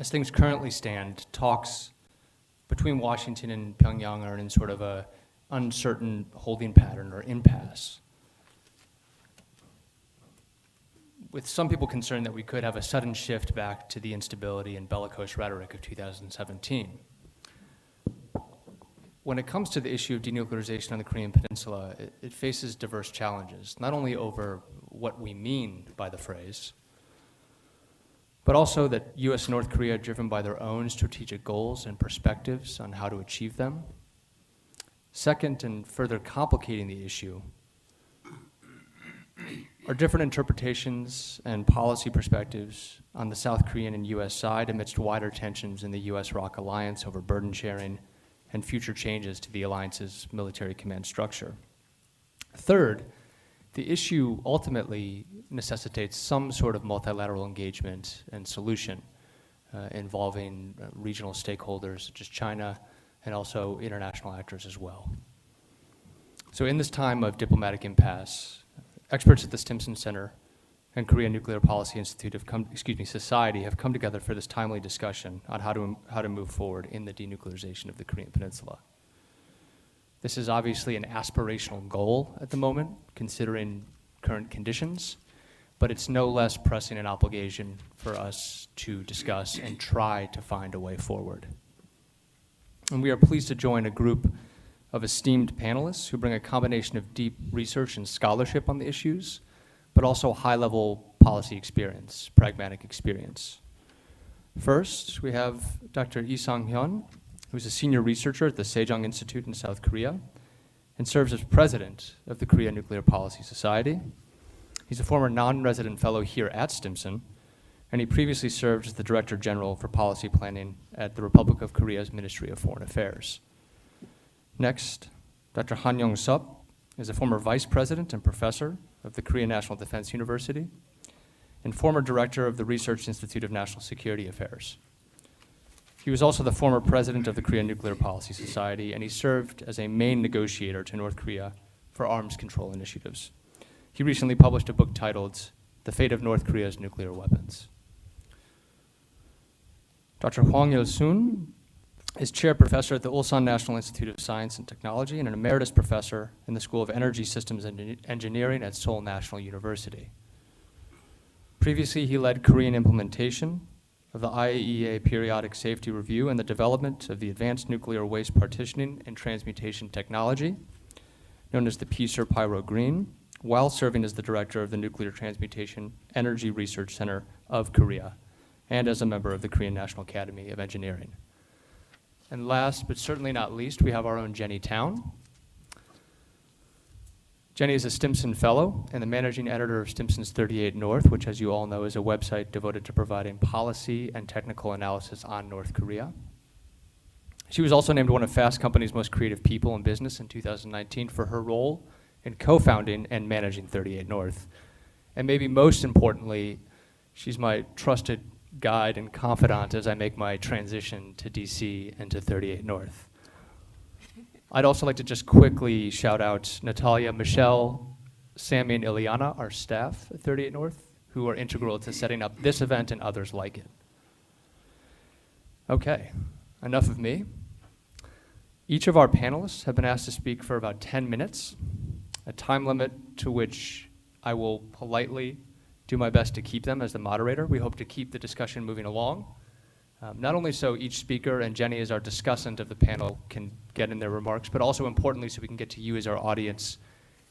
as things currently stand, talks between Washington and Pyongyang are in sort of a uncertain holding pattern or impasse, with some people concerned that we could have a sudden shift back to the instability and bellicose rhetoric of 2017. When it comes to the issue of denuclearization on the Korean Peninsula, it faces diverse challenges, not only over what we mean by the phrase, but also that US and North Korea are driven by their own strategic goals and perspectives on how to achieve them. Second, and further complicating the issue, are different interpretations and policy perspectives on the South Korean and US side amidst wider tensions in the US-ROC alliance over burden sharing and future changes to the alliance's military command structure. Third, the issue ultimately necessitates some sort of multilateral engagement and solution involving regional stakeholders such as China and also international actors as well. So in this time of diplomatic impasse, experts at the Stimson Center and Korean Nuclear Policy Institute Society have come together for this timely discussion on how to move forward in the denuclearization of the Korean Peninsula. This is obviously an aspirational goal at the moment, considering current conditions, but it's no less pressing an obligation for us to discuss and try to find a way forward. And we are pleased to join a group of esteemed panelists who bring a combination of deep research and scholarship on the issues, but also high-level policy experience, pragmatic experience. First, we have Dr. Jung Hyun, who's a senior researcher at the Sejong Institute in South Korea and serves as president of the Korea Nuclear Policy Society. He's a former non-resident fellow here at Stimson, and he previously served as the Director General for Policy Planning at the Republic of Korea's Ministry of Foreign Affairs. Next, Dr. Han Yong-Sup is a former vice president and professor of the Korean National Defense University and former director of the Research Institute of National Security Affairs. He was also the former president of the Korean Nuclear Policy Society, and he served as a main negotiator to North Korea for arms control initiatives. He recently published a book titled The Fate of North Korea's Nuclear Weapons. Dr. Wong Know-soon is chair professor at the Ulsan National Institute of Science and Technology and an emeritus professor in the School of Energy Systems and Engineering at Seoul National University. Previously, he led Korean implementation of the IAEA Periodic Safety Review and the development of the Advanced Nuclear Waste Partitioning and Transmutation Technology, known as the PSER Pyro Green, while serving as the director of the Nuclear Transmutation Energy Research Center of Korea and as a member of the Korean National Academy of Engineering. And last, but certainly not least, we have our own Jenny Town. Jenny is a Stimson Fellow and the managing editor of Stimson's 38 North, which, as you all know, is a website devoted to providing policy and technical analysis on North Korea. She was also named one of Fast Company's most creative people in business in 2019 for her role in co-founding and managing 38 North. And maybe most importantly, she's my trusted guide and confidant as I make my transition to DC and to 38 North. I'd also like to just quickly shout out Natalia, Michelle, Sammy, and Ileana, our staff at 38 North, who are integral to setting up this event and others like it. Okay, enough of me. Each of our panelists have been asked to speak for about 10 minutes, a time limit to which I will politely do my best to keep them as the moderator. We hope to keep the discussion moving along. Not only so each speaker and Jenny as our discussant of the panel can get in their remarks, but also importantly so we can get to you as our audience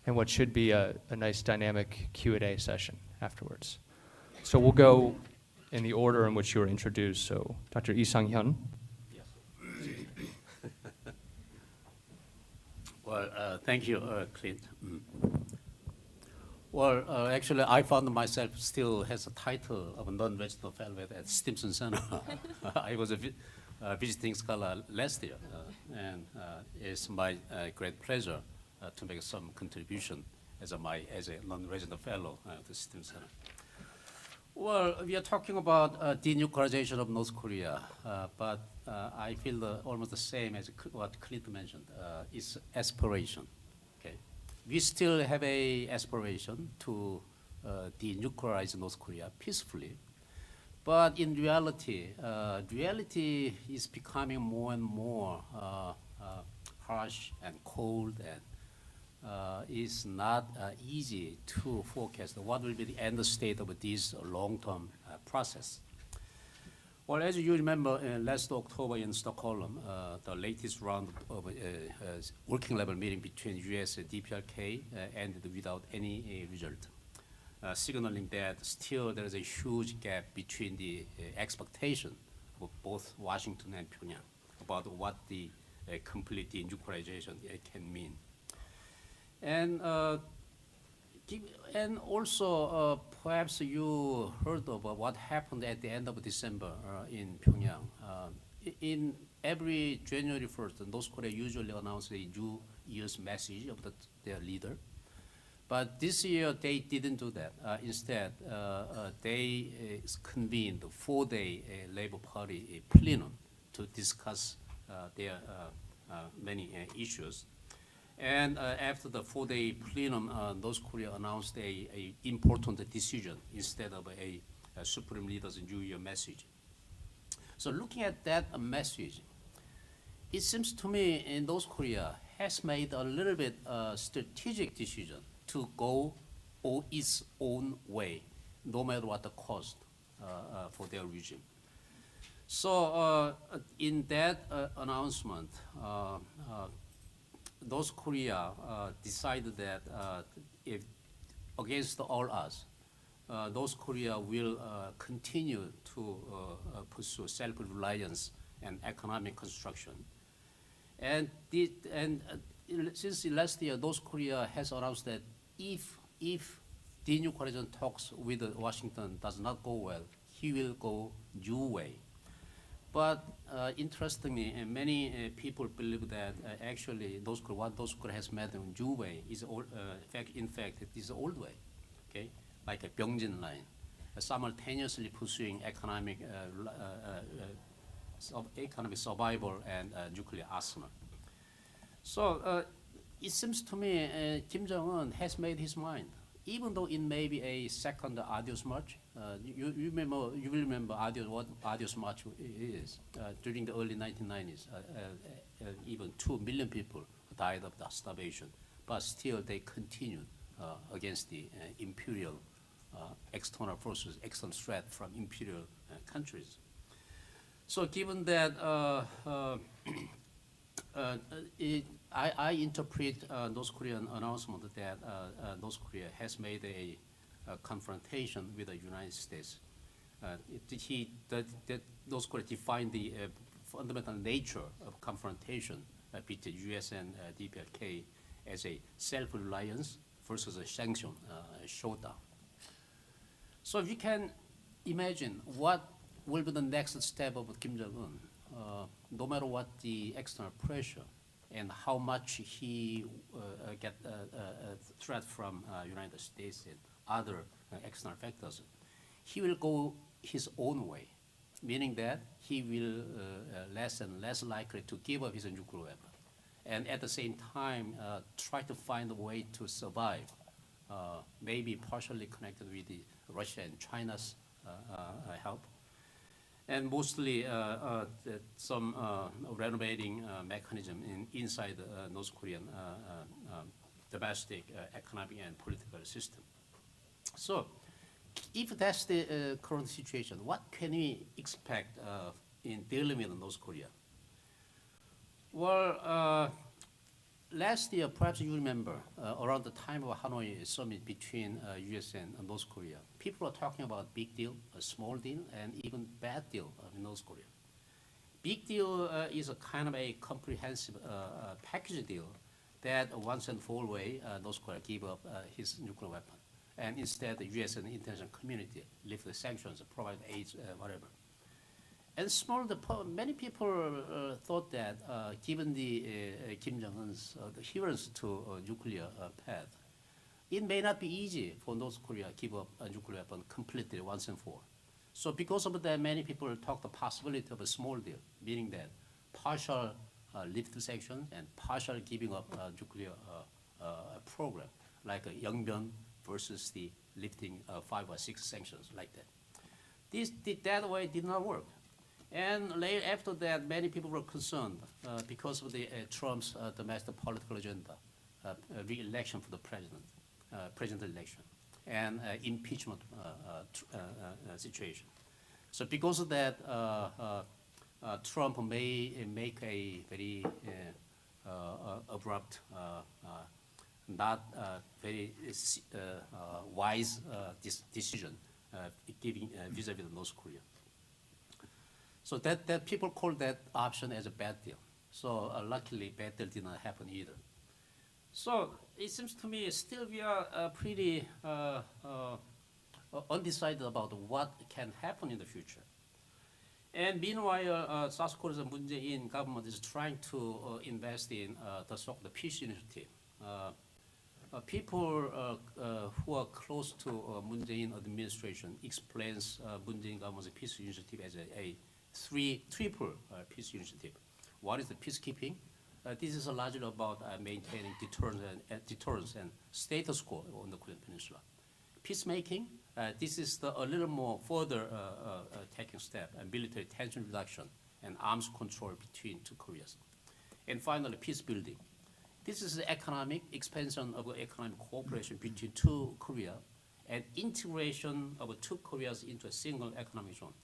and what should be a nice dynamic Q&A session afterwards. So we'll go in the order in which you were introduced. So Dr. Jung Hyun. Yes. Well, thank you, Clint. Well, actually, I found myself still has a title of a non-resident fellow at Stimson Center. I was a visiting scholar last year, and it's my great pleasure to make some contribution as a non-resident fellow to Stimson Center. Well, we are talking about denuclearization of North Korea, but I feel almost the same as what Clint mentioned. It's aspiration. We still have an aspiration to denuclearize North Korea peacefully, But in reality, reality is becoming more and more harsh and cold, and it's not easy to forecast what will be the end state of this long-term process. Well, as you remember, last October in Stockholm, the latest round of working level meeting between U.S. and DPRK ended without any result, signaling that still there is a huge gap between the expectation of both Washington and Pyongyang about what the complete denuclearization can mean. And also, perhaps you heard about what happened at the end of December in Pyongyang. In every January 1st, North Korea usually announces a New Year's message of their leader. But this year, they didn't do that. Instead, they convened a 4-day Labor Party plenum to discuss their many issues. And after the 4-day plenum, North Korea announced a important decision instead of a Supreme Leader's New Year message. So looking at that message, it seems to me North Korea has made a little bit strategic decision to go its own way, no matter what the cost for their regime. So in that announcement, North Korea decided that if against all odds, North Korea will continue to pursue self-reliance and economic construction. And since last year, North Korea has announced that if denuclearization talks with Washington does not go well, he will go new way. But interestingly, many people believe that actually what North Korea has made in new way is in fact it is old way, okay, like a Byungjin line, simultaneously pursuing economic survival and nuclear arsenal. So it seems to me Kim Jong-un has made his mind, even though it may be a second Adios March. You will remember what Adios March is. During the early 1990s, even 2 million people died of the starvation, but still they continued against the imperial external forces, external threat from imperial countries. So given that I interpret North Korean announcement that North Korea has made a confrontation with the United States. North Korea defined the fundamental nature of confrontation between U.S. and DPRK as a self-reliance versus a sanction showdown. So if you can imagine what will be the next step of Kim Jong-un, no matter what the external pressure and how much he get threat from United States and other external factors, he will go his own way, meaning that he will less and less likely to give up his nuclear weapon, and at the same time try to find a way to survive, maybe partially connected with the Russia and China's help, and mostly some renovating mechanism inside the North Korean domestic economic and political system. So if that's the current situation, what can we expect in dealing with North Korea? Well, last year, perhaps you remember, around the time of Hanoi summit between U.S. and North Korea, people are talking about big deal, a small deal, and even bad deal in North Korea. Big deal is a kind of a comprehensive package deal that once and for all way, North Korea give up his nuclear weapon. And instead, the U.S. and the international community lift the sanctions, provide aid, whatever. And many people thought that given the Kim Jong-un's adherence to nuclear path, it may not be easy for North Korea to give up a nuclear weapon completely once and for all. So because of that, many people talk the possibility of a small deal, meaning that partial lift sanctions and partial giving up nuclear program, like Yongbyon versus the lifting 5 or 6 sanctions like that. That way did not work. And later after that, many people were concerned because of the Trump's domestic political agenda, re-election for the president election, and impeachment situation. So because of that, Trump may make a very abrupt, not very wise decision giving vis-a-vis North Korea. So that people call that option as a bad deal. So luckily, bad deal did not happen either. So it seems to me still we are pretty undecided about what can happen in the future. And meanwhile, South Korea's Moon Jae-in government is trying to invest in the so-called peace initiative. People who are close to Moon Jae-in administration explains Moon Jae-in government's peace initiative as a triple peace initiative. One is the peacekeeping. This is largely about maintaining deterrence and status quo on the Korean Peninsula. Peacemaking, this is a little more further taking step, military tension reduction and arms control between two Koreas. And finally, peace building. This is the economic expansion of economic cooperation between two Korea and integration of two Koreas into a single economic zone.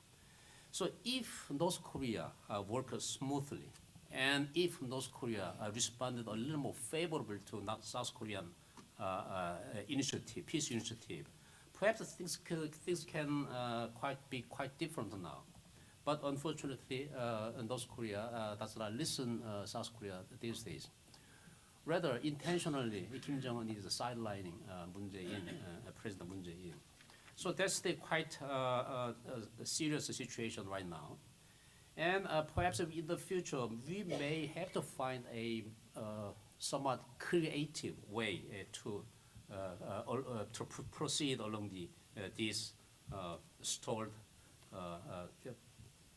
So if North Korea works smoothly, and if North Korea responded a little more favorable to South Korean initiative, peace initiative, perhaps things can be quite different now. But unfortunately, North Korea does not listen South Korea these days. Rather, intentionally, Kim Jong-un is sidelining Moon Jae-in, President Moon Jae-in. So that's the quite serious situation right now. And perhaps in the future, we may have to find a somewhat creative way to proceed along this stalled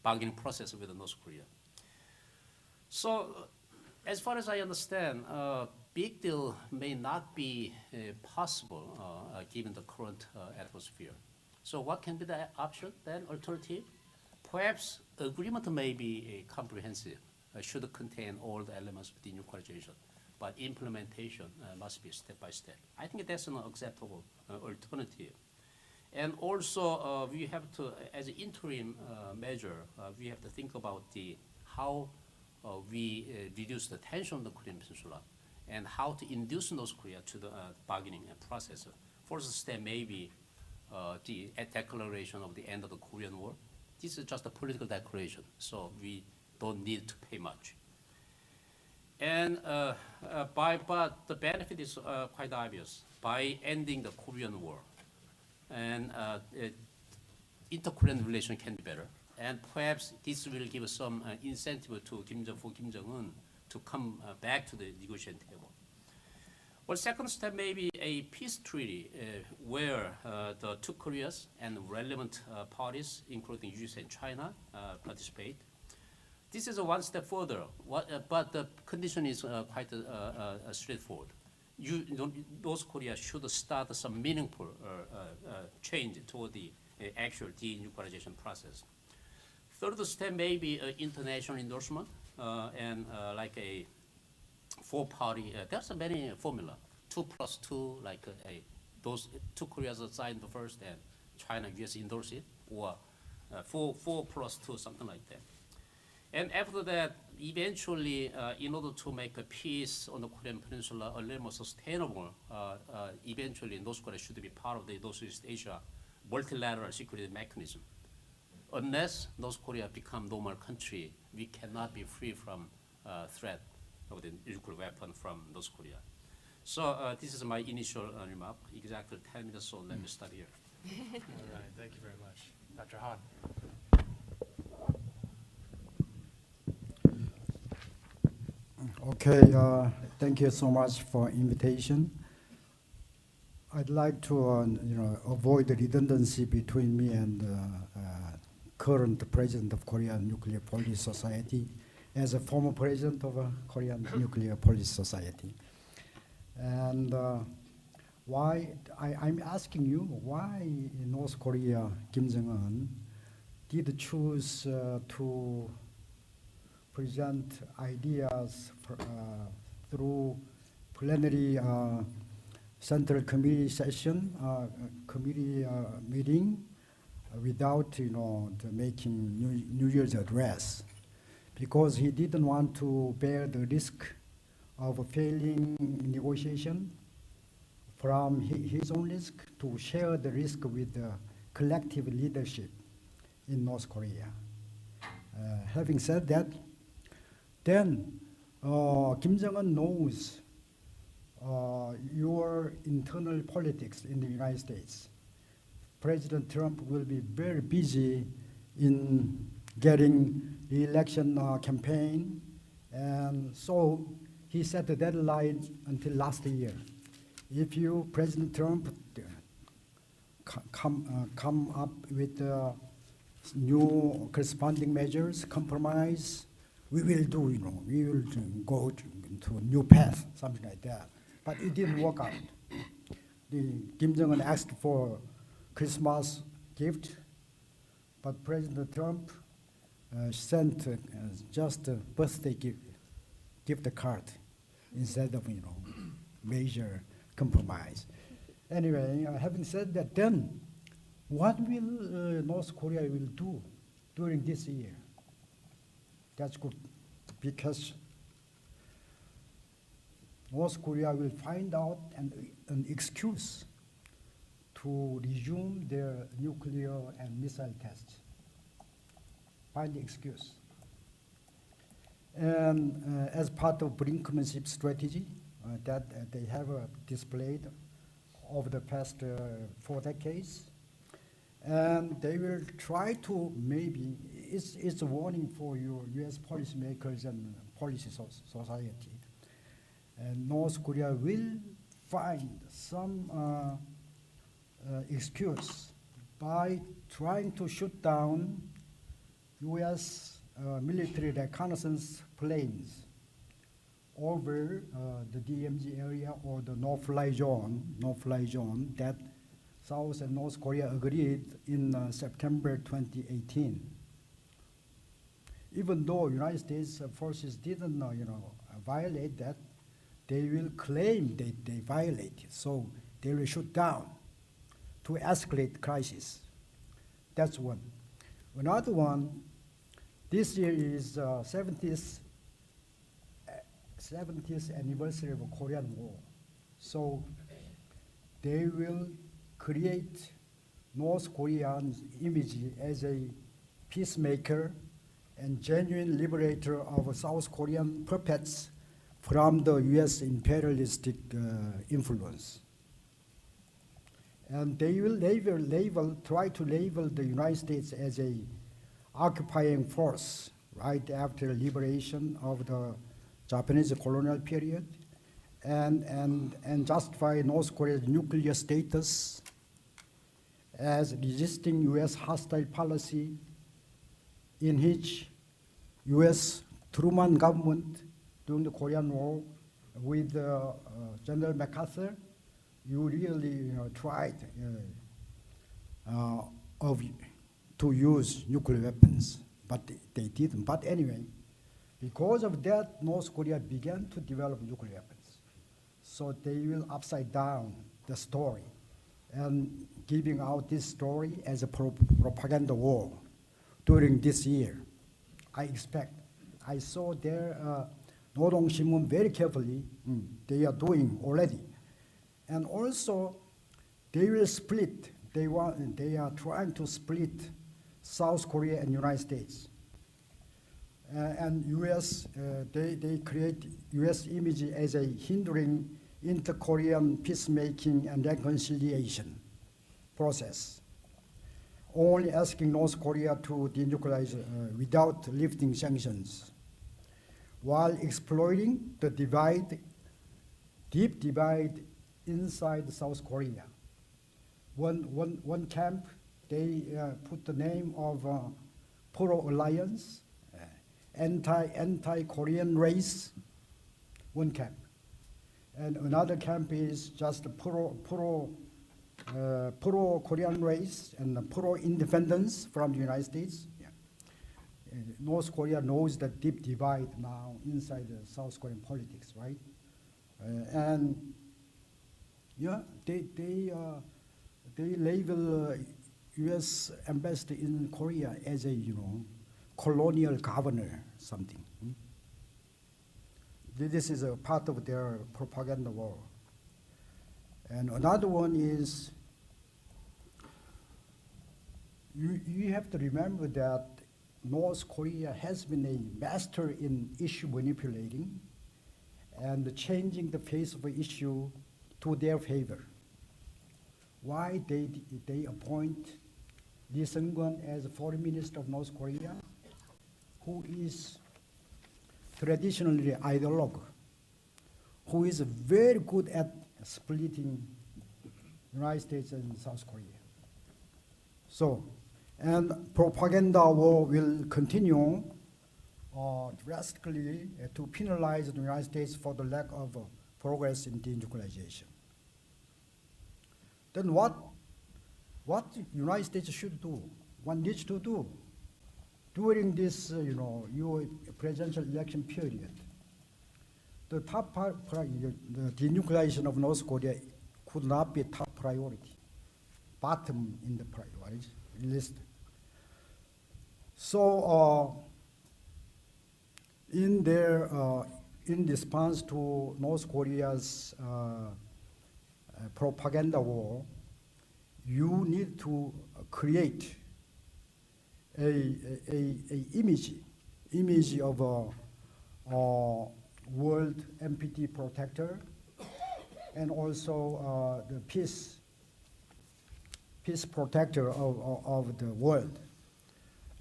bargaining process with North Korea. So, as far as I understand, big deal may not be possible given the current atmosphere. So what can be the option then, alternative? Perhaps agreement may be comprehensive, should contain all the elements of denuclearization, but implementation must be step by step. I think that's an acceptable alternative. And also, we have to, as an interim measure, we have to think about how we reduce the tension on the Korean Peninsula and how to induce North Korea to the bargaining process. First step may be the declaration of the end of the Korean War. This is just a political declaration, so we don't need to pay much. And but the benefit is quite obvious. By ending the Korean War, and inter-Korean relation can be better. And perhaps this will give some incentive to Kim Jong-un to come back to the negotiating table. Well, second step may be a peace treaty where the two Koreas and relevant parties, including US and China, participate. This is one step further, but the condition is quite straightforward. North Korea should start some meaningful change toward the actual denuclearization process. Third step may be international endorsement and like a four-party. There's many formula. 2+2, like those two Koreas signed first, and China, US endorse it, or 4+2, something like that. And after that, eventually, in order to make a peace on the Korean Peninsula a little more sustainable, eventually North Korea should be part of the Northeast Asia multilateral security mechanism. Unless North Korea become normal country, we cannot be free from threat of the nuclear weapon from North Korea. So this is my initial remark, exactly 10 minutes, so let me stop here. All right, thank you very much. Dr. Han. Okay, thank you so much for invitation. I'd like to avoid the redundancy between me and current president of Korean Nuclear Policy Society as a former president of Korean Nuclear Policy Society. And why I'm asking you why North Korea Kim Jong-un did choose to present ideas through plenary central committee session, committee meeting, without making New Year's address, because he didn't want to bear the risk of failing negotiation from his own risk to share the risk with the collective leadership in North Korea. Having said that, then Kim Jong-un knows your internal politics in the United States. President Trump will be very busy in getting the election campaign, and so he set the deadline until last year. If you, President Trump, come up with new corresponding measures, compromise, we will do, we will go to a new path, something like that. But it didn't work out. Kim Jong-un asked for Christmas gift, but President Trump sent just a birthday gift card instead of major compromise. Anyway, having said that, then what will North Korea will do during this year? That's good, because North Korea will find out an excuse to resume their nuclear and missile tests. Find the excuse. And as part of brinkmanship strategy that they have displayed over the past 4 decades, and they will try to maybe, it's a warning for your US policymakers and policy society. And North Korea will find some excuse by trying to shoot down US military reconnaissance planes over the DMZ area or the no-fly zone that South and North Korea agreed in September 2018. Even though United States forces didn't violate that, they will claim they violated, so they will shoot down to escalate crisis. That's one. Another one, this year is 70th anniversary of the Korean War. So they will create North Korea's image as a peacemaker and genuine liberator of South Korean puppets from the US imperialistic influence. And they will try to label the United States as a occupying force right after liberation of the Japanese colonial period, and justify North Korea's nuclear status as resisting US hostile policy, in which US Truman government during the Korean War with General MacArthur, you really tried to use nuclear weapons, but they didn't. But anyway, because of that, North Korea began to develop nuclear weapons. So they will upside down the story and giving out this story as a propaganda war during this year. I expect. I saw their Norong Shinmun very carefully. They are doing already. And also, they will split. They are trying to split South Korea and United States. And US, they create US image as a hindering inter-Korean peacemaking and reconciliation process, only asking North Korea to denuclearize without lifting sanctions, while exploiting the deep divide inside South Korea. One camp, they put the name of pro-alliance, anti-Korean race, one camp. And another camp is just pro-Korean race and pro-independence from the United States. Yeah. North Korea knows the deep divide now inside the South Korean politics, right? And yeah, they label U.S. ambassador in Korea as a colonial governor something. This is a part of their propaganda war. And another one is you have to remember that North Korea has been a master in issue manipulating and changing the face of an issue to their favor. Why they appoint Lee Seung-gun as foreign minister of North Korea, who is traditionally ideologue, who is very good at splitting United States and South Korea. So, and propaganda war will continue drastically to penalize the United States for the lack of progress in denuclearization. Then what the United States should do, one needs to do during this your presidential election period? The top the denuclearization of North Korea could not be top priority, bottom in the priority list. So in response to North Korea's propaganda war, you need to create a image of a world NPT protector, and also the peace protector of the world,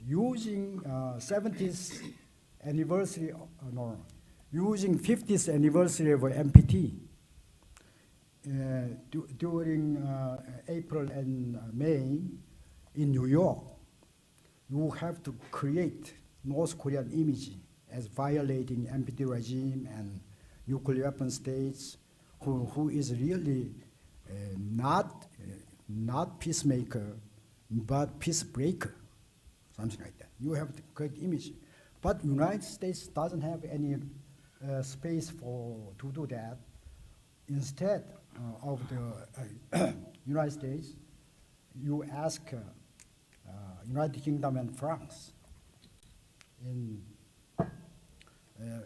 using 70th anniversary, using 50th anniversary of NPT during April and May in New York. You have to create North Korean image as violating NPT regime and nuclear weapon states, who is really not peacemaker, but peace breaker, something like that. You have to create image. But United States doesn't have any space to do that. Instead of the United States, you ask United Kingdom and France in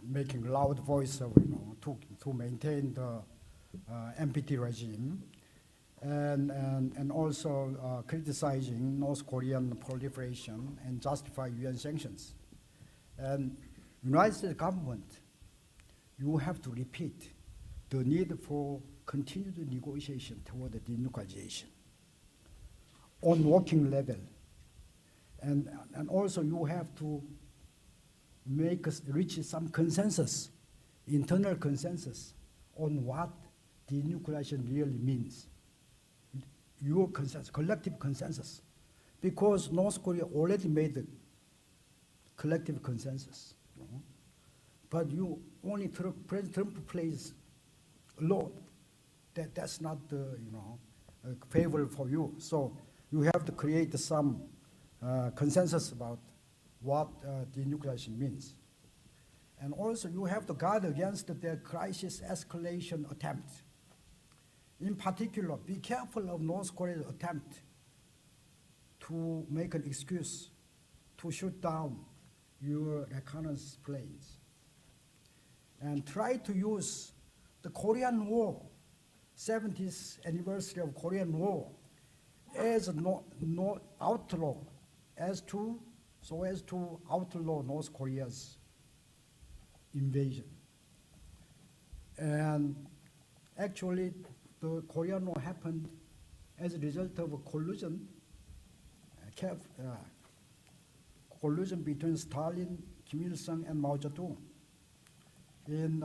making loud voice of, to maintain the NPT regime, and also criticizing North Korean proliferation and justify UN sanctions. And United States government, you have to repeat the need for continued negotiation toward the denuclearization on working level. And also you have to reach some consensus, internal consensus on what denuclearization really means. Your consensus, collective consensus. Because North Korea already made the collective consensus. But you only President Trump plays alone. That's not favorable for you. So you have to create some consensus about what denuclearization means. And also you have to guard against the crisis escalation attempt. In particular, be careful of North Korea's attempt to make an excuse to shoot down your reconnaissance planes. And try to use the Korean War, 70th anniversary of Korean War, as outlaw, so as to outlaw North Korea's invasion. And actually, the Korean War happened as a result of a collusion, collusion between Stalin, Kim Il-sung, and Mao Zedong in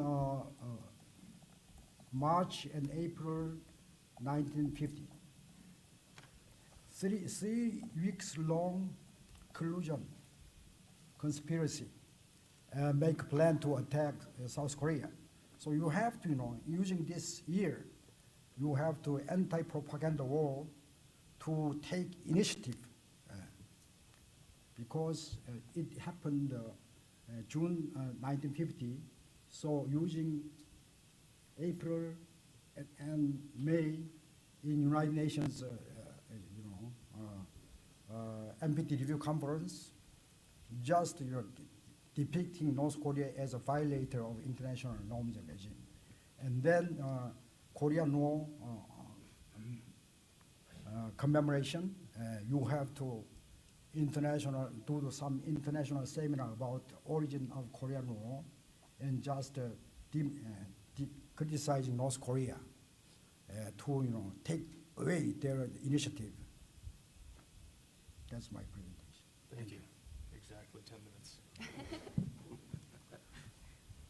March and April 1950. 3 weeks long collusion, conspiracy, make a plan to attack South Korea. So you have to, using this year, you have to anti-propaganda war to take initiative because it happened June 1950. So using April and May in United Nations, NPT review conference, just depicting North Korea as a violator of international norms and regime, and then Korean War commemoration. You have to do some international seminar about origin of Korean War, and just criticizing North Korea to take away their initiative. That's my presentation. Thank you. Exactly 10 minutes.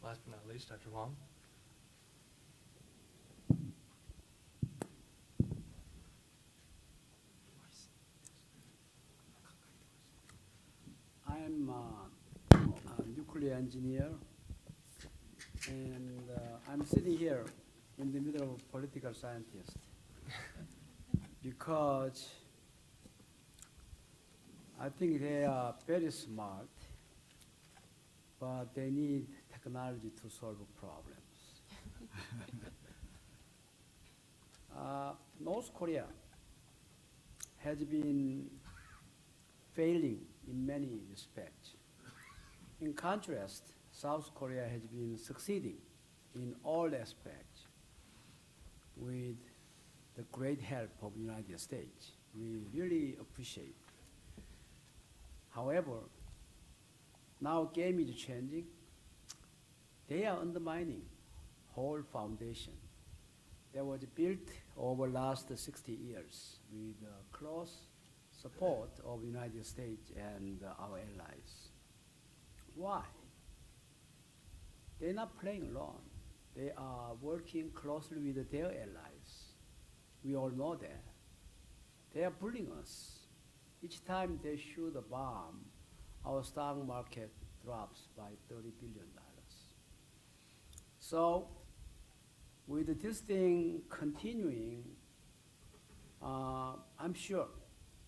Last but not least, Dr. Hwang. I'm a nuclear engineer, and I'm sitting here in the middle of a political scientist because I think they are very smart, but they need technology to solve problems. North Korea has been failing in many respects. In contrast, South Korea has been succeeding in all aspects with the great help of the United States. We really appreciate. However, now game is changing. They are undermining whole foundation that was built over last 60 years with close support of the United States and our allies. Why? They're not playing alone. They are working closely with their allies. We all know that. They are bullying us. Each time they shoot a bomb, our stock market drops by $30 billion. So, with this thing continuing, I'm sure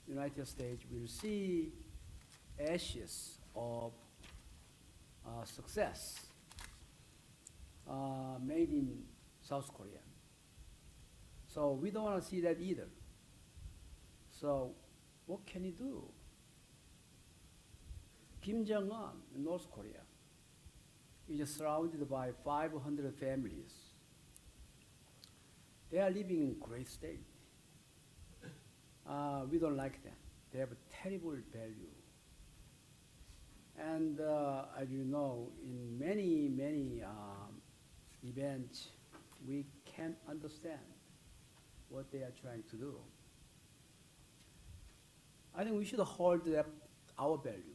United States will see ashes of success made in South Korea. So we don't want to see that either. So what can you do? Kim Jong-un in North Korea is surrounded by 500 families. They are living in great state. We don't like them. They have a terrible value. And as you know, in many events, we can't understand what they are trying to do. I think we should hold up our value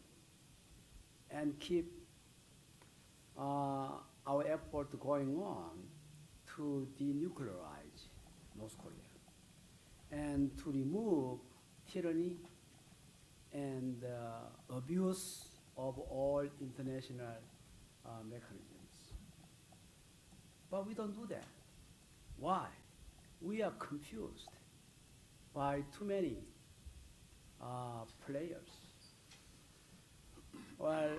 and keep our effort going on to denuclearize North Korea and to remove tyranny and abuse of all international mechanisms. But we don't do that. Why? We are confused by too many players. Well,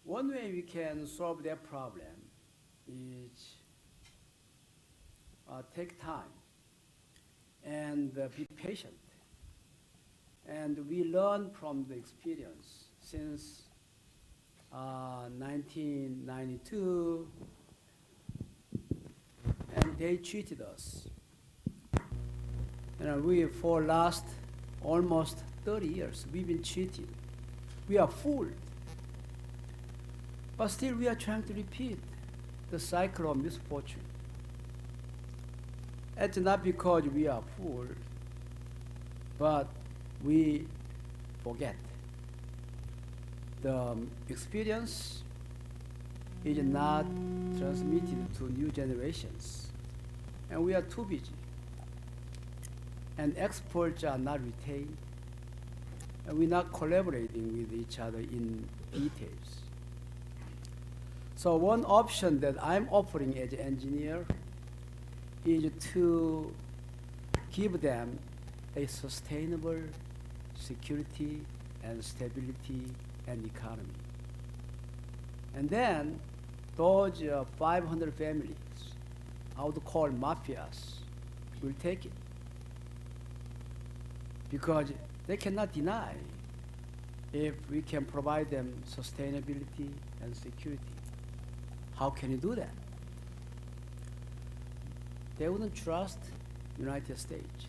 one way we can solve that problem is take time and be patient. And we learn from the experience since 1992, and they cheated us. We, for last almost 30 years, we've been cheated. We are fooled. But still we are trying to repeat the cycle of misfortune. It's not because we are fooled, but we forget. The experience is not transmitted to new generations, and we are too busy. And experts are not retained, and we're not collaborating with each other in details. So one option that I'm offering as an engineer is to give them a sustainable security and stability and economy. And then those 500 families, I would call mafias, will take it. Because they cannot deny if we can provide them sustainability and security. How can you do that? They wouldn't trust United States,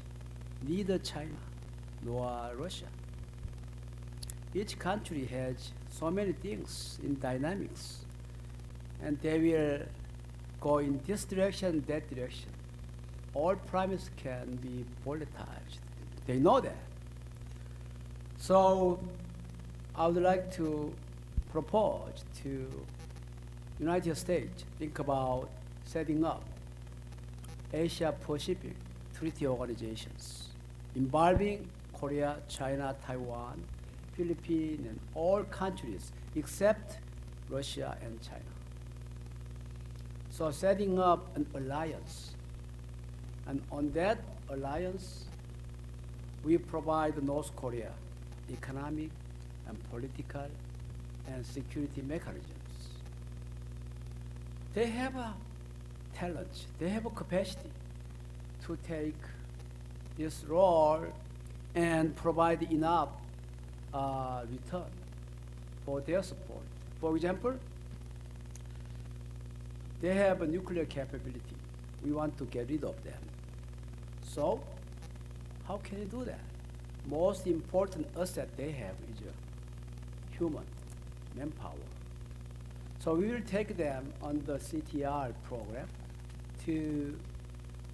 neither China nor Russia. Each country has so many things in dynamics, and they will go in this direction, that direction. All promise can be volatilized. They know that. So I would like to propose to United States think about setting up Asia-Pacific treaty organizations involving Korea, China, Taiwan, Philippines, and all countries except Russia and China. So setting up an alliance, and on that alliance, we provide North Korea economic and political and security mechanisms. They have a talent, they have a capacity to take this role and provide enough return for their support. For example, they have a nuclear capability. We want to get rid of them. So, how can you do that? Most important asset they have is human manpower. So we will take them on the CTR program to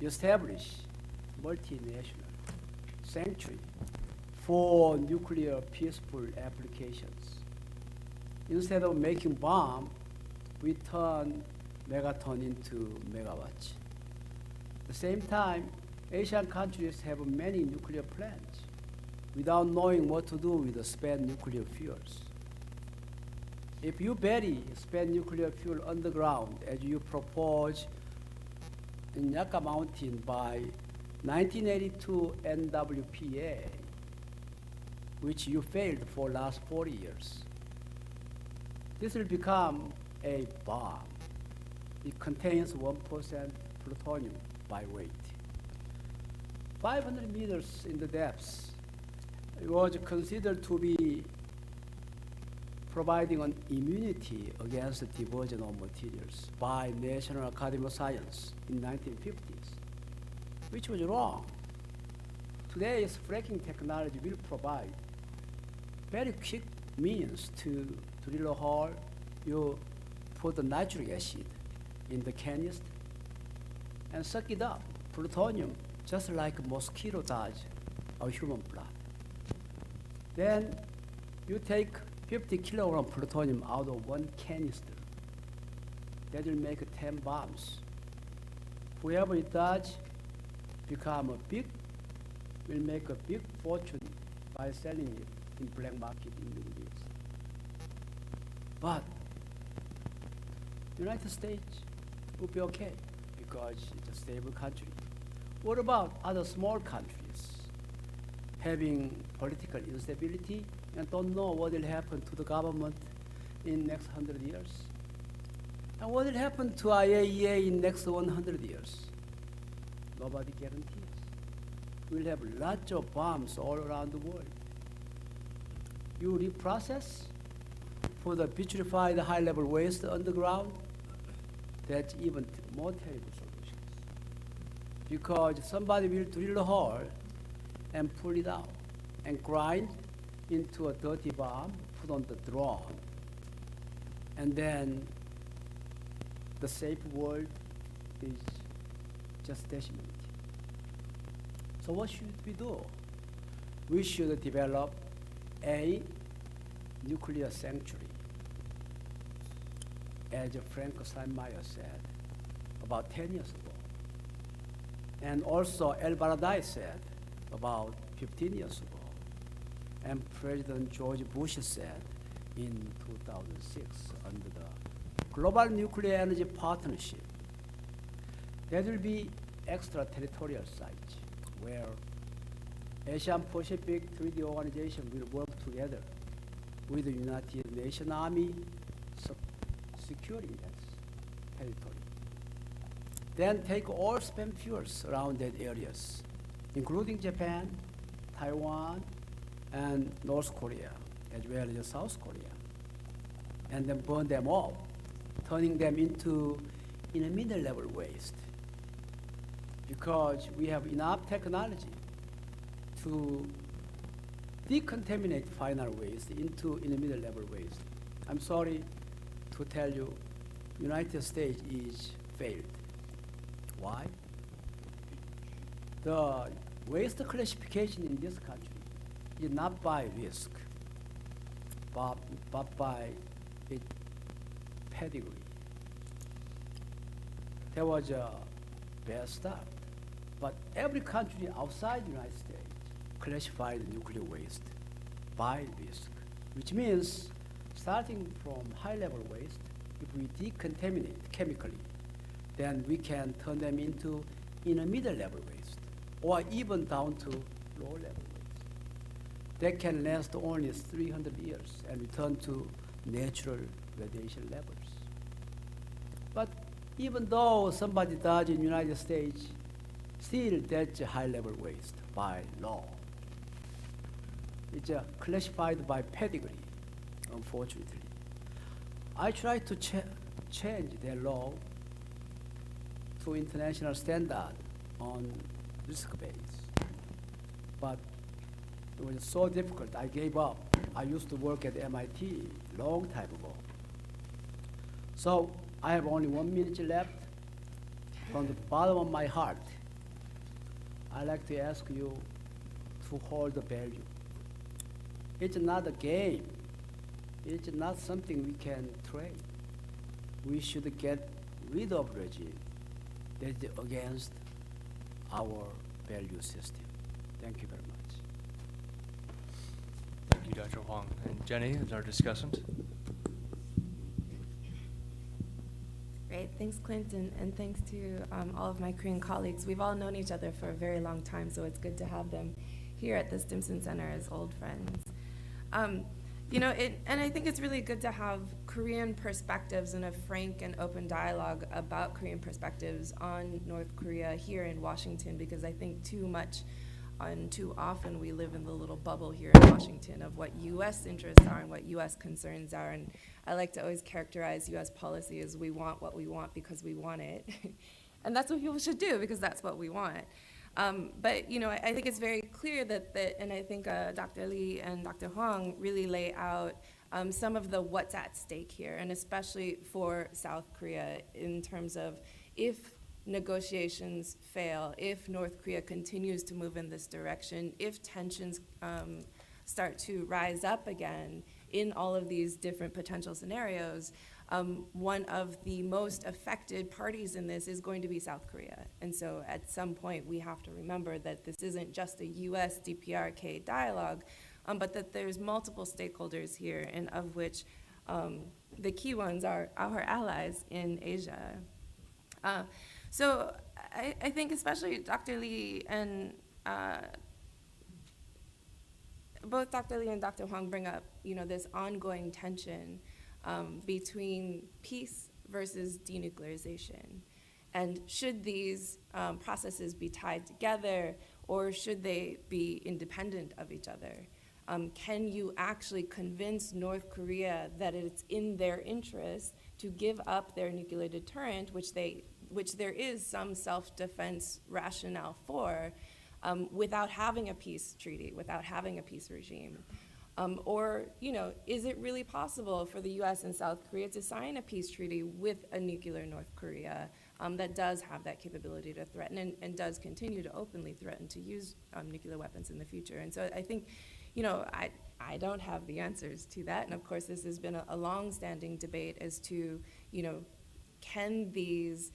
establish multinational sanctuary for nuclear peaceful applications. Instead of making bomb, we turn megaton into megawatts. At the same time, Asian countries have many nuclear plants without knowing what to do with the spent nuclear fuels. If you bury spent nuclear fuel underground, as you propose in Yucca Mountain by 1982 NWPA, which you failed for last 40 years, this will become a bomb. It contains 1% plutonium by weight. 500 meters in the depths, it was considered to be providing an immunity against the diversion of materials by National Academy of Science in 1950s, which was wrong. Today's fracking technology will provide very quick means to drill a hole. You put the nitric acid in the canister and suck it up, plutonium, just like a mosquito does of human blood. Then you take 50 kilogram plutonium out of one canister. That will make 10 bombs. Whoever it does will make a big fortune by selling it in black market in Middle East. But United States will be okay because it's a stable country. What about other small countries having political instability and don't know what will happen to the government in next 100 years? And what will happen to IAEA in next 100 years? Nobody guarantees. We'll have lots of bombs all around the world. You reprocess for the vitrified high-level waste underground, that's even more terrible solutions. Because somebody will drill a hole and pull it out and grind into a dirty bomb, put on the drone, and then the safe world is just decimated. So what should we do? We should develop a nuclear sanctuary, as Frank Steinmeier said about 10 years ago. And also El Baradei said about 15 years ago. And President George Bush said in 2006 under the Global Nuclear Energy Partnership. There will be extraterritorial sites where Asian Pacific Treaty Organization will work together with the United Nations Army securing that territory. Then take all spent fuels around that areas, including Japan, Taiwan, and North Korea, as well as South Korea, and then burn them all, turning them into intermediate level waste. Because we have enough technology to decontaminate final waste into intermediate level waste. I'm sorry to tell you, United States is failed. Why? The waste classification in this country is not by risk, but by its pedigree. There was a bad start, but every country outside the United States classified nuclear waste by risk, which means starting from high-level waste, if we decontaminate chemically, then we can turn them into intermediate level waste, or even down to low-level waste. That can last only 300 years and return to natural radiation levels. But even though somebody does in the United States, still that's a high-level waste by law. It's classified by pedigree, unfortunately. I tried to change their law to international standard on risk base, but it was so difficult, I gave up. I used to work at MIT long time ago. So I have only 1 minute left. From the bottom of my heart, I'd like to ask you to hold the value. It's not a game. It's not something we can trade. We should get rid of regime that is against our value system. Thank you very much. Thank you, Dr. Hwang. And Jenny is our discussant. Great, thanks Clint, and thanks to all of my Korean colleagues. We've all known each other for a very long time, so it's good to have them here at the Stimson Center as old friends. And I think it's really good to have Korean perspectives and a frank and open dialogue about Korean perspectives on North Korea here in Washington, because I think too much and too often we live in the little bubble here in Washington of what U.S. interests are and what U.S. concerns are. And I like to always characterize U.S. policy as we want what we want because we want it. And that's what people should do, because that's what we want. But I think it's very clear that and I think Dr. Lee and Dr. Hwang really lay out some of the what's at stake here, and especially for South Korea in terms of if negotiations fail, if North Korea continues to move in this direction, if tensions start to rise up again in all of these different potential scenarios, one of the most affected parties in this is going to be South Korea. And so at some point we have to remember that this isn't just a US DPRK dialogue, but that there's multiple stakeholders here, and of which the key ones are our allies in Asia. So I think especially Dr. Lee and both Dr. Lee and Dr. Hwang bring up, this ongoing tension between peace versus denuclearization. And should these processes be tied together, or should they be independent of each other? Can you actually convince North Korea that it's in their interest to give up their nuclear deterrent, which there is some self-defense rationale for, without having a peace treaty, without having a peace regime? Or is it really possible for the U.S. and South Korea to sign a peace treaty with a nuclear North Korea that does have that capability to threaten and does continue to openly threaten to use nuclear weapons in the future? And so I think, I don't have the answers to that. And of course, this has been a long-standing debate as to, can these,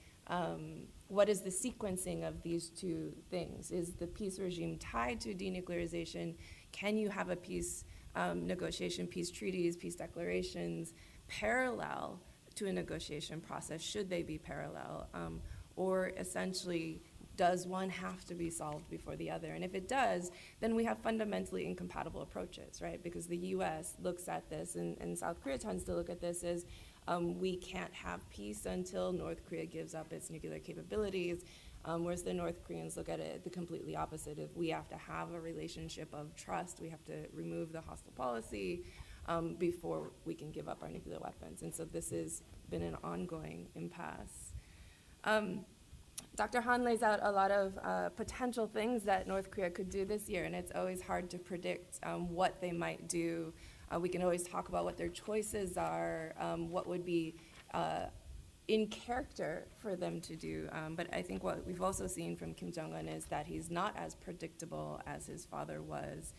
what is the sequencing of these two things? Is the peace regime tied to denuclearization? Can you have a peace negotiation, peace treaties, peace declarations parallel to a negotiation process? Should they be parallel? Or essentially, does one have to be solved before the other? And if it does, then we have fundamentally incompatible approaches, right? Because the US looks at this, and South Korea tends to look at this as we can't have peace until North Korea gives up its nuclear capabilities, whereas the North Koreans look at it the completely opposite. If we have to have a relationship of trust, we have to remove the hostile policy before we can give up our nuclear weapons. And so this has been an ongoing impasse. Dr. Han lays out a lot of potential things that North Korea could do this year, and it's always hard to predict what they might do. We can always talk about what their choices are, what would be in character for them to do. But I think what we've also seen from Kim Jong-un is that he's not as predictable as his father was,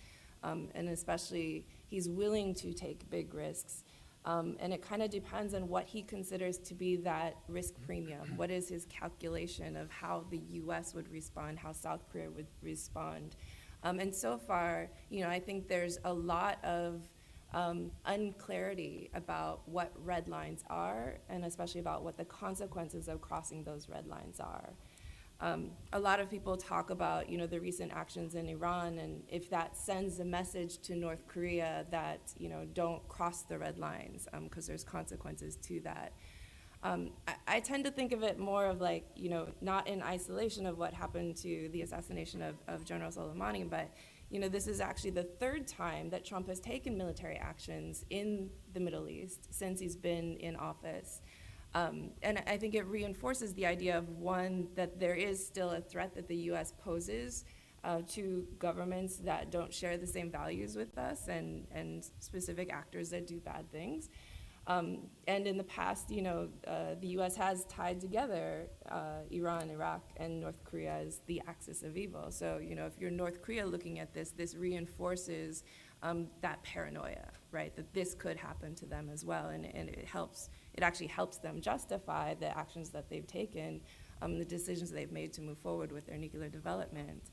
and especially he's willing to take big risks. And it kind of depends on what he considers to be that risk premium. What is his calculation of how the US would respond, how South Korea would respond? And so far, I think there's a lot of unclarity about what red lines are, and especially about what the consequences of crossing those red lines are. A lot of people talk about, the recent actions in Iran, and if that sends a message to North Korea that, don't cross the red lines, because there's consequences to that. I tend to think of it more of like, not in isolation of what happened to the assassination of General Soleimani, but, this is actually the third time that Trump has taken military actions in the Middle East since he's been in office. And I think it reinforces the idea of, one, that there is still a threat that the US poses to governments that don't share the same values with us, and specific actors that do bad things. And in the past, the US has tied together Iran, Iraq, and North Korea as the axis of evil. So, if you're North Korea looking at this reinforces that paranoia, right? That this could happen to them as well, and it actually helps them justify the actions that they've taken, the decisions they've made to move forward with their nuclear development.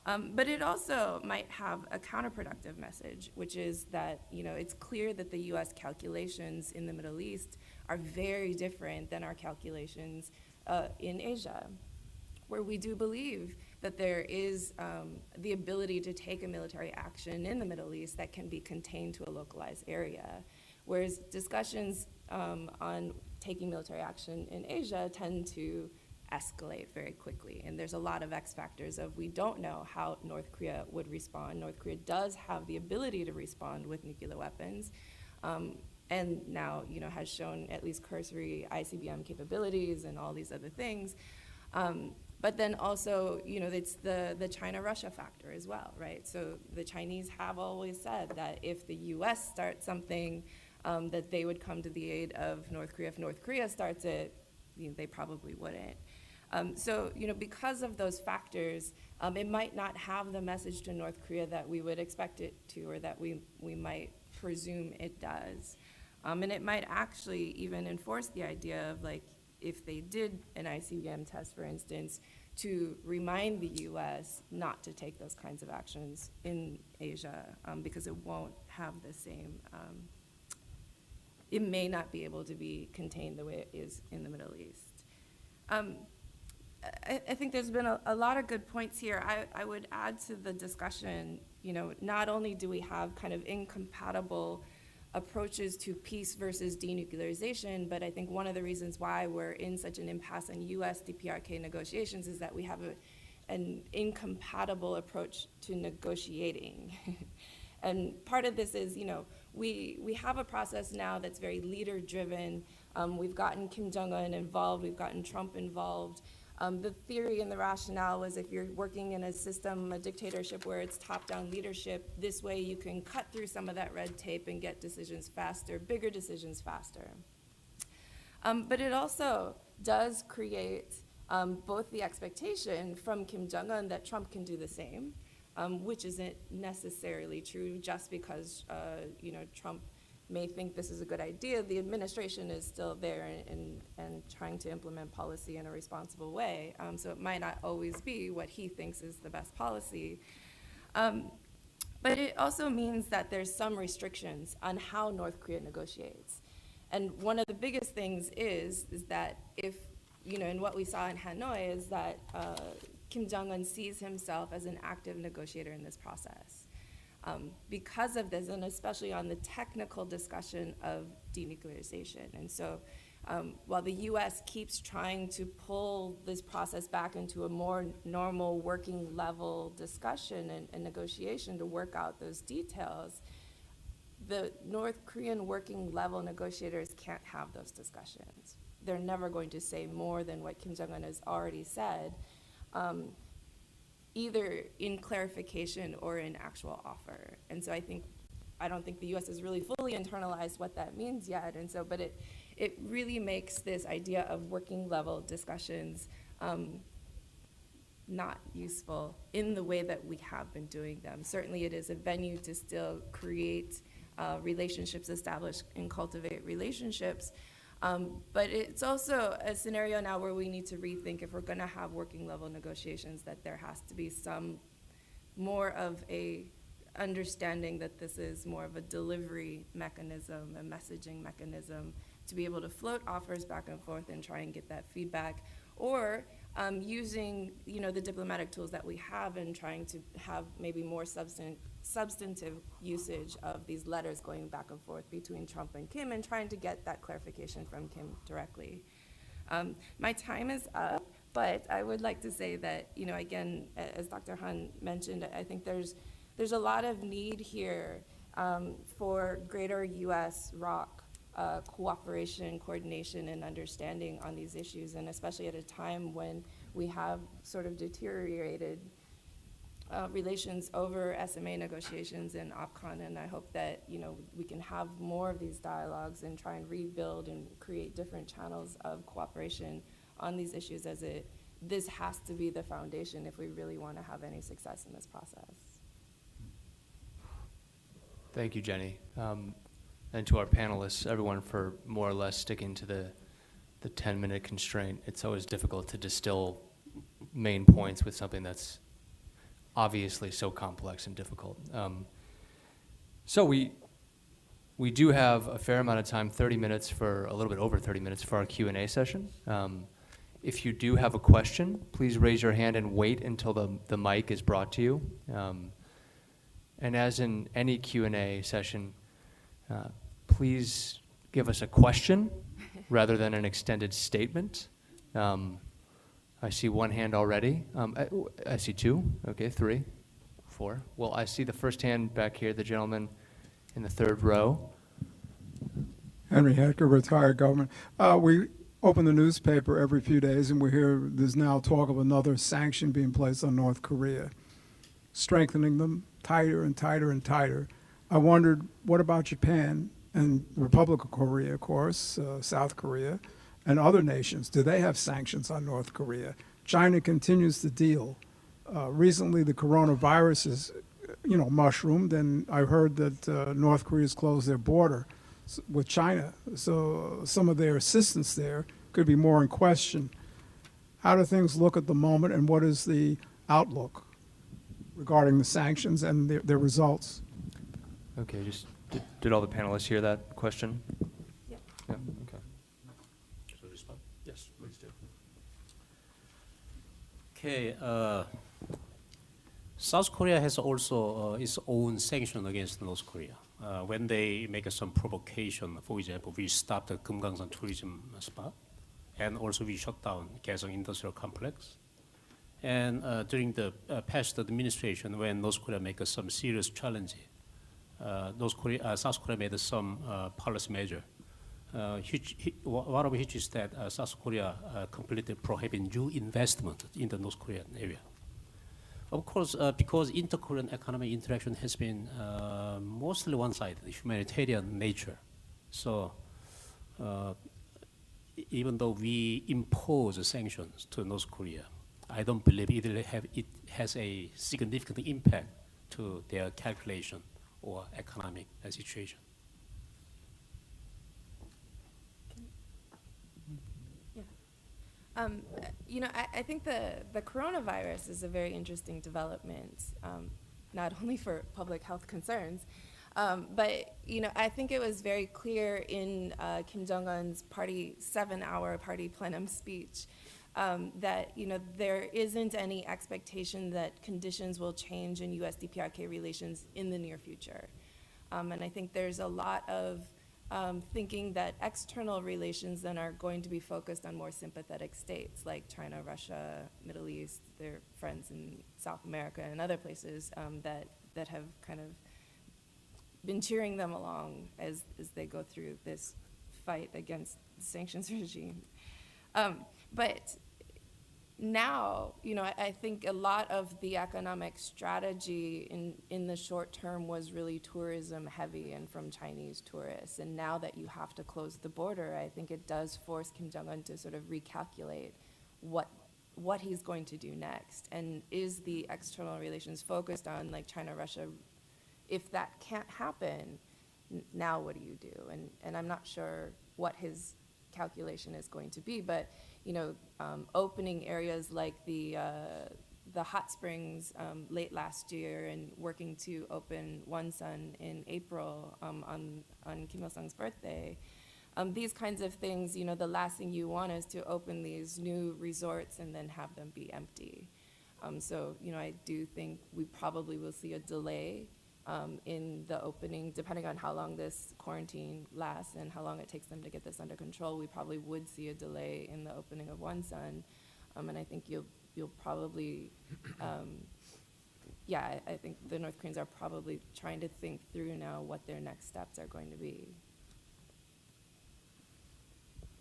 But it also might have a counterproductive message, which is that, it's clear that the US calculations in the Middle East are very different than our calculations in Asia, where we do believe that there is the ability to take a military action in the Middle East that can be contained to a localized area, whereas discussions on taking military action in Asia tend to escalate very quickly. And there's a lot of X factors of, we don't know how North Korea would respond. North Korea does have the ability to respond with nuclear weapons, and now, has shown at least cursory ICBM capabilities and all these other things. But then also, it's the China-Russia factor as well, right? So the Chinese have always said that if the US starts something, that they would come to the aid of North Korea. If North Korea starts it, they probably wouldn't. So, because of those factors, it might not have the message to North Korea that we would expect it to, or that we might presume it does. And it might actually even enforce the idea of, like, if they did an ICBM test, for instance, to remind the US not to take those kinds of actions in Asia, because it won't have the same, it may not be able to be contained the way it is in the Middle East. I think there's been a lot of good points here. I would add to the discussion, not only do we have kind of incompatible approaches to peace versus denuclearization, but I think one of the reasons why we're in such an impasse in US DPRK negotiations is that we have an incompatible approach to negotiating. And part of this is, we have a process now that's very leader-driven. We've gotten Kim Jong-un involved, we've gotten Trump involved. The theory and the rationale was, if you're working in a system, a dictatorship where it's top-down leadership, this way you can cut through some of that red tape and get decisions faster, bigger decisions faster. But it also does create both the expectation from Kim Jong-un that Trump can do the same, which isn't necessarily true just because Trump may think this is a good idea. The administration is still there and trying to implement policy in a responsible way. So it might not always be what he thinks is the best policy. But it also means that there's some restrictions on how North Korea negotiates. And one of the biggest things is that if and what we saw in Hanoi is that Kim Jong-un sees himself as an active negotiator in this process. Because of this, and especially on the technical discussion of denuclearization. And so while the US keeps trying to pull this process back into a more normal working level discussion and negotiation to work out those details, the North Korean working level negotiators can't have those discussions. They're never going to say more than what Kim Jong-un has already said, either in clarification or in actual offer. And so I don't think the US has really fully internalized what that means yet. And so, but it really makes this idea of working level discussions not useful in the way that we have been doing them. Certainly it is a venue to still create relationships, establish and cultivate relationships. But it's also a scenario now where we need to rethink, if we're going to have working level negotiations, that there has to be some more of a understanding that this is more of a delivery mechanism, a messaging mechanism, to be able to float offers back and forth and try and get that feedback, or using the diplomatic tools that we have and trying to have maybe more substantive usage of these letters going back and forth between Trump and Kim, and trying to get that clarification from Kim directly. My time is up, but I would like to say that, again, as Dr. Han mentioned, I think there's a lot of need here for greater US-ROC cooperation, coordination, and understanding on these issues, and especially at a time when we have sort of deteriorated relations over SMA negotiations and OPCON, and I hope that we can have more of these dialogues and try and rebuild and create different channels of cooperation on these issues, as this has to be the foundation if we really want to have any success in this process. Thank you, Jenny. And to our panelists, everyone, for more or less sticking to the 10-minute constraint. It's always difficult to distill main points with something that's obviously so complex and difficult. So we do have a fair amount of time, 30 minutes for, a little bit over 30 minutes for our Q&A session. If you do have a question, please raise your hand and wait until the mic is brought to you. And as in any Q&A session, please give us a question rather than an extended statement. I see one hand already. I see two. Okay, 3, 4. Well, I see the first hand back here, the gentleman in the third row. Henry Hecker, retired government. We open the newspaper every few days and we hear there's now talk of another sanction being placed on North Korea, strengthening them tighter and tighter and tighter. I wondered, what about Japan and the Republic of Korea, of course, South Korea, and other nations? Do they have sanctions on North Korea? China continues to deal. Recently, the coronavirus is, mushroomed, and I heard that North Korea's closed their border with China. So some of their assistance there could be more in question. How do things look at the moment, and what is the outlook regarding the sanctions and their results? Okay, did all the panelists hear that question? Yeah. Yeah, okay. Should I respond? Yes, please do. Okay. South Korea has also its own sanction against North Korea. When they make some provocation, for example, we stopped the Kumgangsan tourism spot, and also we shut down Kaesong Industrial Complex. And during the past administration, when North Korea make some serious challenge, South Korea made some policy measure. One of which is that South Korea completely prohibited new investment in the North Korean area. Of course, because inter-Korean economic interaction has been mostly one-sided, humanitarian nature. So even though we impose sanctions to North Korea, I don't believe it has a significant impact to their calculation or economic situation. I think the coronavirus is a very interesting development, not only for public health concerns, But I think it was very clear in Kim Jong-un's 7-hour party plenum speech that there isn't any expectation that conditions will change in U.S.-DPRK relations in the near future. And I think there's a lot of thinking that external relations then are going to be focused on more sympathetic states like China, Russia, Middle East, their friends in South America and other places that have kind of been cheering them along as they go through this fight against the sanctions regime. But now, I think a lot of the economic strategy in the short term was really tourism heavy and from Chinese tourists. And now that you have to close the border, I think it does force Kim Jong-un to sort of recalculate what he's going to do next. And is the external relations focused on like China, Russia? If that can't happen, now what do you do? And I'm not sure what his calculation is going to be, but opening areas like the hot springs late last year and working to open Wonsan in April on Kim Il-sung's birthday, these kinds of things, the last thing you want is to open these new resorts and then have them be empty. So I do think we probably will see a delay in the opening, depending on how long this quarantine lasts and how long it takes them to get this under control. We probably would see a delay in the opening of Wonsan, and I think you'll probably, I think the North Koreans are probably trying to think through now what their next steps are going to be.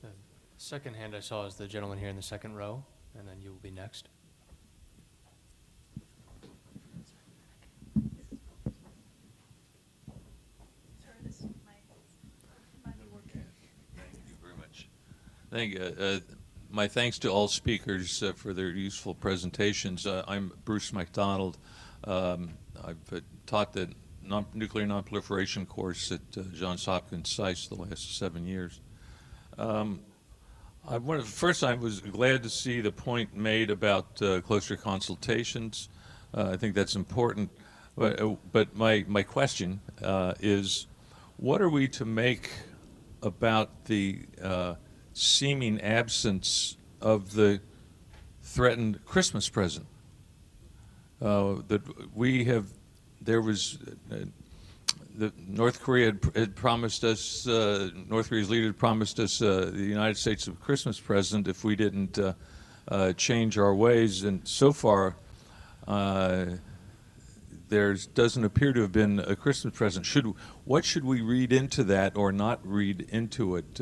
The second hand I saw is the gentleman here in the second row, and then you will be next. Thank you. My thanks to all speakers for their useful presentations. I'm Bruce MacDonald. I've taught the nuclear nonproliferation course at Johns Hopkins SAIS the last 7 years. First, I was glad to see the point made about closer consultations. I think that's important. But my question is, what are we to make about the seeming absence of the threatened Christmas present? That we have, there was, the North Korea had promised us, North Korea's leader had promised us the United States a Christmas present if we didn't change our ways, and so far there doesn't appear to have been a Christmas present. What should we read into that or not read into it?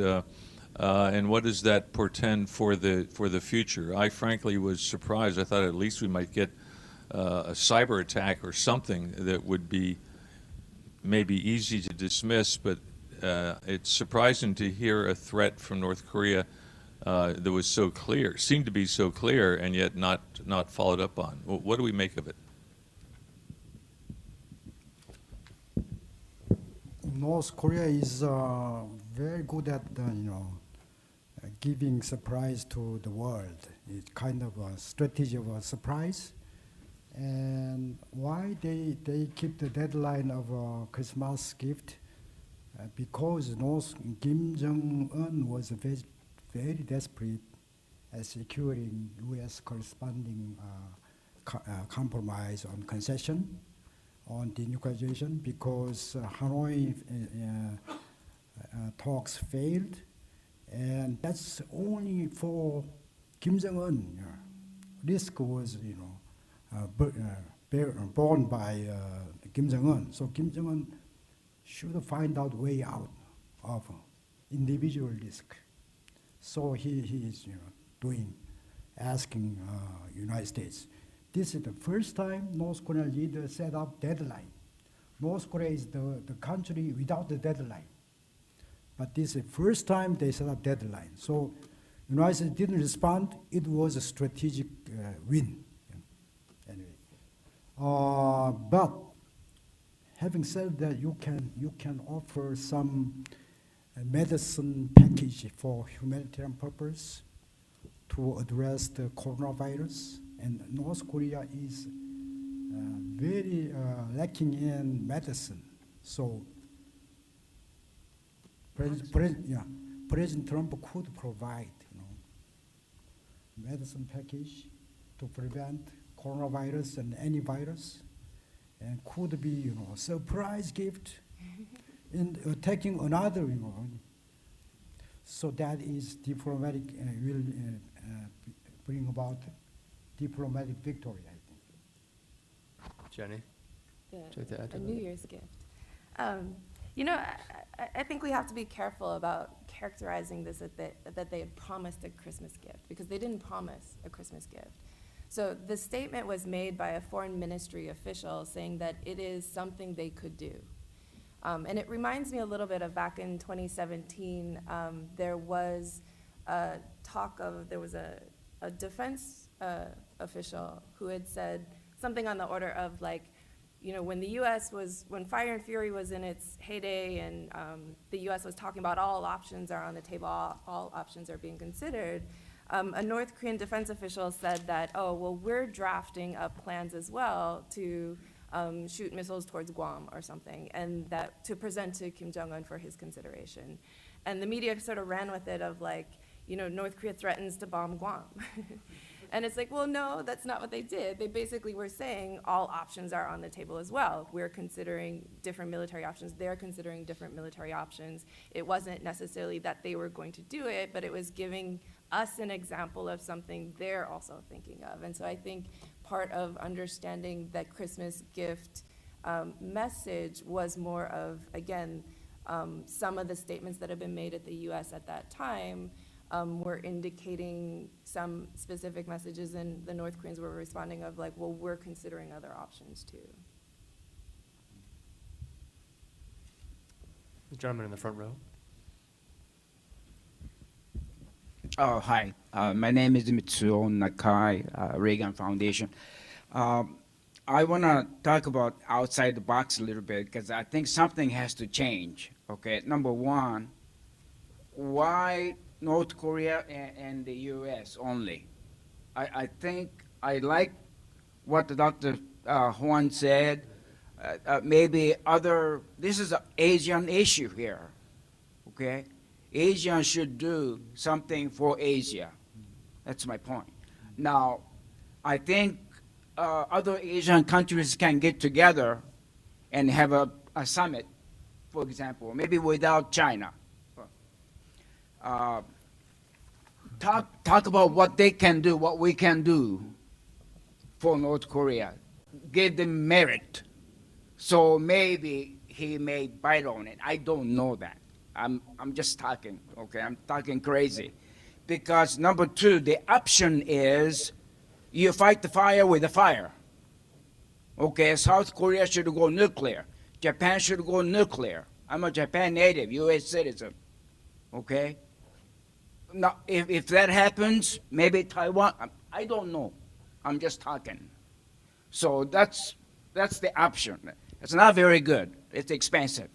And what does that portend for the future? I frankly was surprised. I thought at least we might get a cyber attack or something that would be maybe easy to dismiss, but it's surprising to hear a threat from North Korea that was so clear, seemed to be so clear, and yet not followed up on. What do we make of it? North Korea is very good at giving surprise to the world. It's kind of a strategy of a surprise. And why they keep the deadline of a Christmas gift? Because Kim Jong-un was very desperate at securing U.S. corresponding compromise on concession on denuclearization, because Hanoi talks failed, and that's only for Kim Jong-un. Risk was, borne by Kim Jong-un. So Kim Jong-un should find out way out of individual risk. So he is, asking United States. This is the first time North Korean leaders set up deadline. North Korea is the country without the deadline. But this is the first time they set up deadline. So United States didn't respond. It was a strategic win. Anyway, but having said that, you can offer some medicine package for humanitarian purpose to address the coronavirus. And North Korea is very lacking in medicine. So President Trump could provide, medicine package to prevent coronavirus and any virus, and could be, a surprise gift in attacking another, So that is diplomatic, will bring about diplomatic victory, I think. Jenny? Yeah, Would you like to add to a that? New Year's gift. I think we have to be careful about characterizing this that they had promised a Christmas gift, because they didn't promise a Christmas gift. So the statement was made by a foreign ministry official saying that it is something they could do. And it reminds me a little bit of back in 2017, there was a defense official who had said something on the order of like, when when Fire and Fury was in its heyday and the US was talking about all options are on the table, all options are being considered, a North Korean defense official said that, we're drafting up plans as well to shoot missiles towards Guam or something, and that to present to Kim Jong-un for his consideration. And the media sort of ran with it of like, North Korea threatens to bomb Guam. And it's like, well, no, that's not what they did. They basically were saying all options are on the table as well. We're considering different military options. They're considering different military options. It wasn't necessarily that they were going to do it, but it was giving us an example of something they're also thinking of. And so I think part of understanding that Christmas gift message was more of, again, some of the statements that have been made at the US at that time were indicating some specific messages, and the North Koreans were responding of like, well, we're considering other options too. The gentleman in the front row. Oh, hi. My name is Mitsuo Nakai, Reagan Foundation. I want to talk about outside the box a little bit because I think something has to change. Okay, number one, why North Korea and the U.S. only? I think I like what Dr. Hwang said. Maybe this is an Asian issue here, okay? Asia should do something for Asia. That's my point. Now, I think other Asian countries can get together and have a summit, for example, maybe without China. Talk about what they can do, what we can do for North Korea. Give them merit. So maybe he may bite on it. I don't know that. I'm just talking, okay? I'm talking crazy. Because number two, the option is you fight the fire with the fire. Okay, South Korea should go nuclear. Japan should go nuclear. I'm a Japan native, US citizen, okay? Now, if that happens, maybe Taiwan, I don't know. I'm just talking. So that's the option. It's not very good. It's expensive.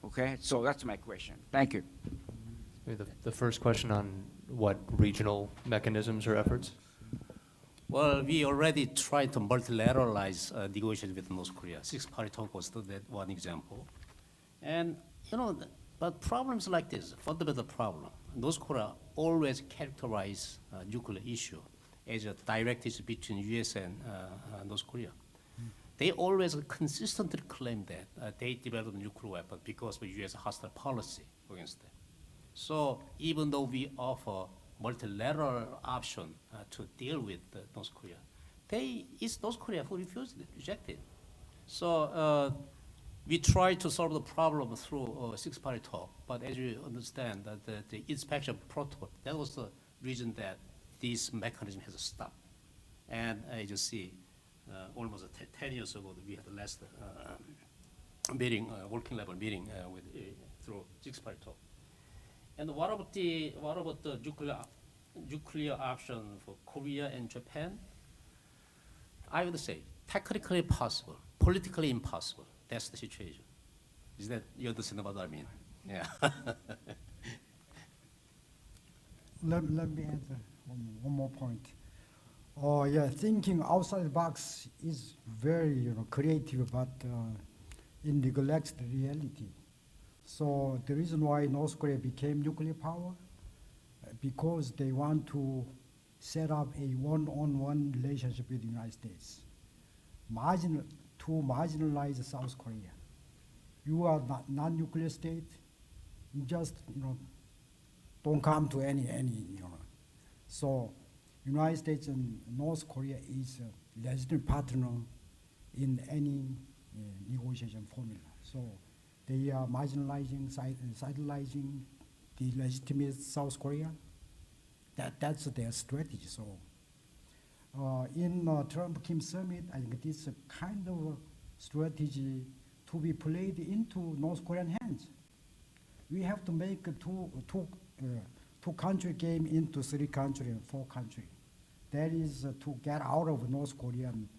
Okay, so that's my question. Thank you. Maybe the first question on what regional mechanisms or efforts? Well, we already tried to multilateralize negotiations with North Korea. Six-party talk was that one example. And, but problems like this, fundamental problem, North Korea always characterize nuclear issue as a direct issue between US and North Korea. They always consistently claim that they developed nuclear weapon because of US hostile policy against them. So even though we offer multilateral option to deal with North Korea, it's North Korea who rejected. So we try to solve the problem through six-party talk, but as you understand, that the inspection protocol, that was the reason that this mechanism has stopped. And as you see, almost 10 years ago, we had the last meeting, working level meeting through six-party talk. And what about the nuclear option for Korea and Japan? I would say technically possible, politically impossible. That's the situation. Is that you understand what I mean? Yeah. Let me answer one more point. Yeah, thinking outside the box is very creative, but it neglects the reality. So the reason why North Korea became nuclear power, because they want to set up a one-on-one relationship with the United States, to marginalize South Korea. You are not non-nuclear state, you just don't come to any. So United States and North Korea is a legitimate partner in any negotiation formula. So they are marginalizing, sidelining the legitimate South Korea. That's their strategy. So in Trump-Kim summit, I think this is a kind of strategy to be played into North Korean hands. We have to make a two-country game into 3-country and 4-country. That is to get out of North Korean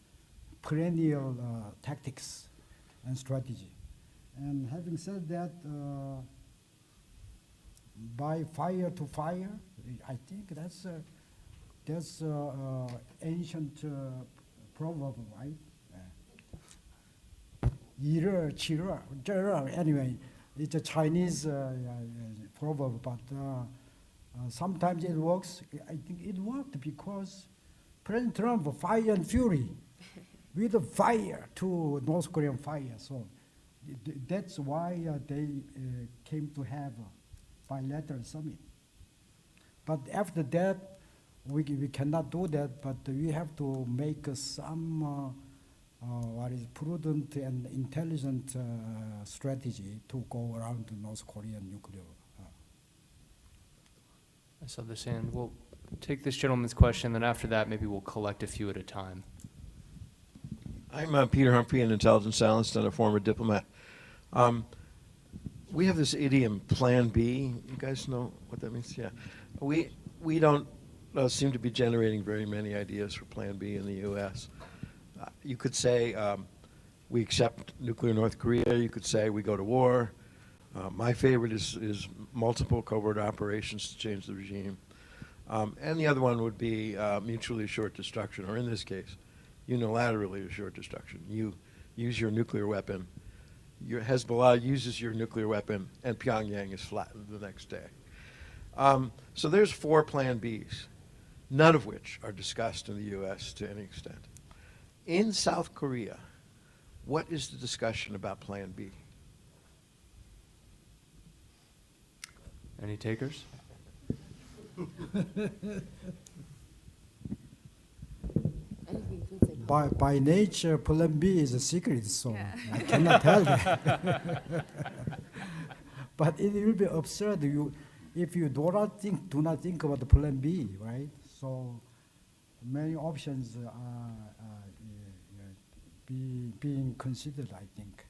perennial tactics and strategy. And having said that, by fire to fire, I think that's ancient proverb, right? 이를 치러, anyway, it's a Chinese proverb, but sometimes it works. I think it worked because President Trump fire and fury with the fire to North Korean fire. So that's why they came to have a bilateral summit. But after that, we cannot do that, but we have to make some what is prudent and intelligent strategy to go around the North Korean nuclear. I saw this hand. We'll take this gentleman's question, then after that, maybe we'll collect a few at a time. I'm Peter Humphrey, an intelligence analyst and a former diplomat. We have this idiom, Plan B. You guys know what that means? Yeah. We don't seem to be generating very many ideas for Plan B in the U.S. You could say we accept nuclear North Korea. You could say we go to war. My favorite is multiple covert operations to change the regime. And the other one would be mutually assured destruction, or in this case, unilaterally assured destruction. You use your nuclear weapon, your Hezbollah uses your nuclear weapon, and Pyongyang is flattened the next day. So there's 4 Plan Bs, none of which are discussed in the U.S. to any extent. In South Korea, what is the discussion about Plan B? Any takers? By nature, Plan B is a secret, so Yeah. I cannot tell that. But it will be absurd if you do not think about the Plan B, right? So many options are being considered, I think.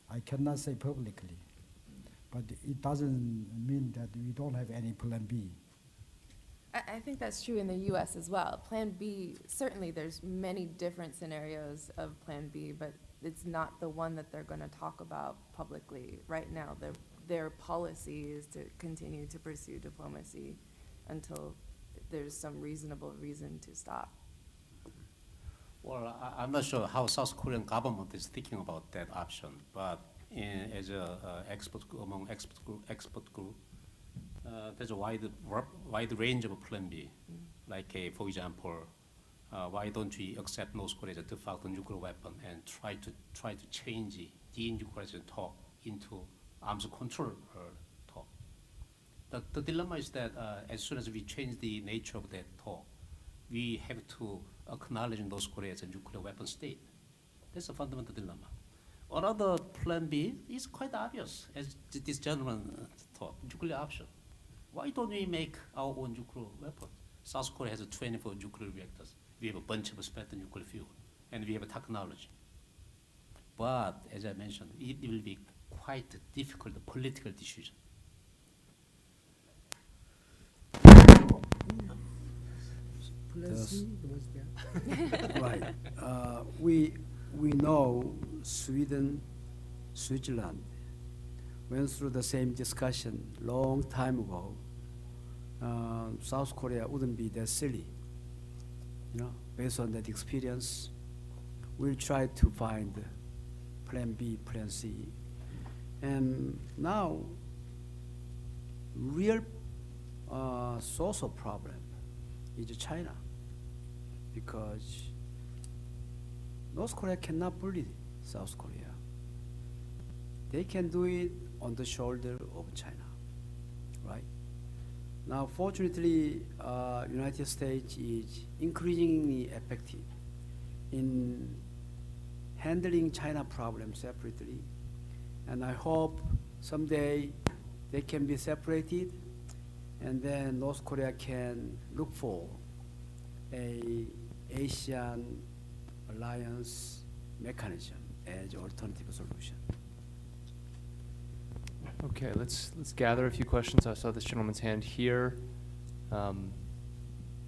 I cannot say publicly, but it doesn't mean that we don't have any Plan B. I think that's true in the U.S. as well. Plan B, certainly there's many different scenarios of Plan B, but it's not the one that they're going to talk about publicly right now. Their policy is to continue to pursue diplomacy until there's some reasonable reason to stop. Well, I'm not sure how South Korean government is thinking about that option, but as a among expert group, there's a wide range of Plan B. Like, for example, why don't we accept North Korea as a de facto nuclear weapon and try to change the denuclearization talk into arms control talk? The dilemma is that as soon as we change the nature of that talk, we have to acknowledge North Korea as a nuclear weapon state. That's a fundamental dilemma. Another Plan B is quite obvious, as this gentleman thought, nuclear option. Why don't we make our own nuclear weapon? South Korea has 24 nuclear reactors. We have a bunch of spent nuclear fuel, and we have a technology. But as I mentioned, it will be quite a difficult political decision. Right. We know Sweden, Switzerland went through the same discussion long time ago. South Korea wouldn't be that silly. Based on that experience, we'll try to find plan B, plan C. And now, real source of problem is China, because North Korea cannot bully South Korea. They can do it on the shoulder of China, right? Now, fortunately, United States is increasingly effective in handling China problems separately, and I hope someday they can be separated, and then North Korea can look for a Asian alliance mechanism as alternative solution. Okay, let's gather a few questions. I saw this gentleman's hand here,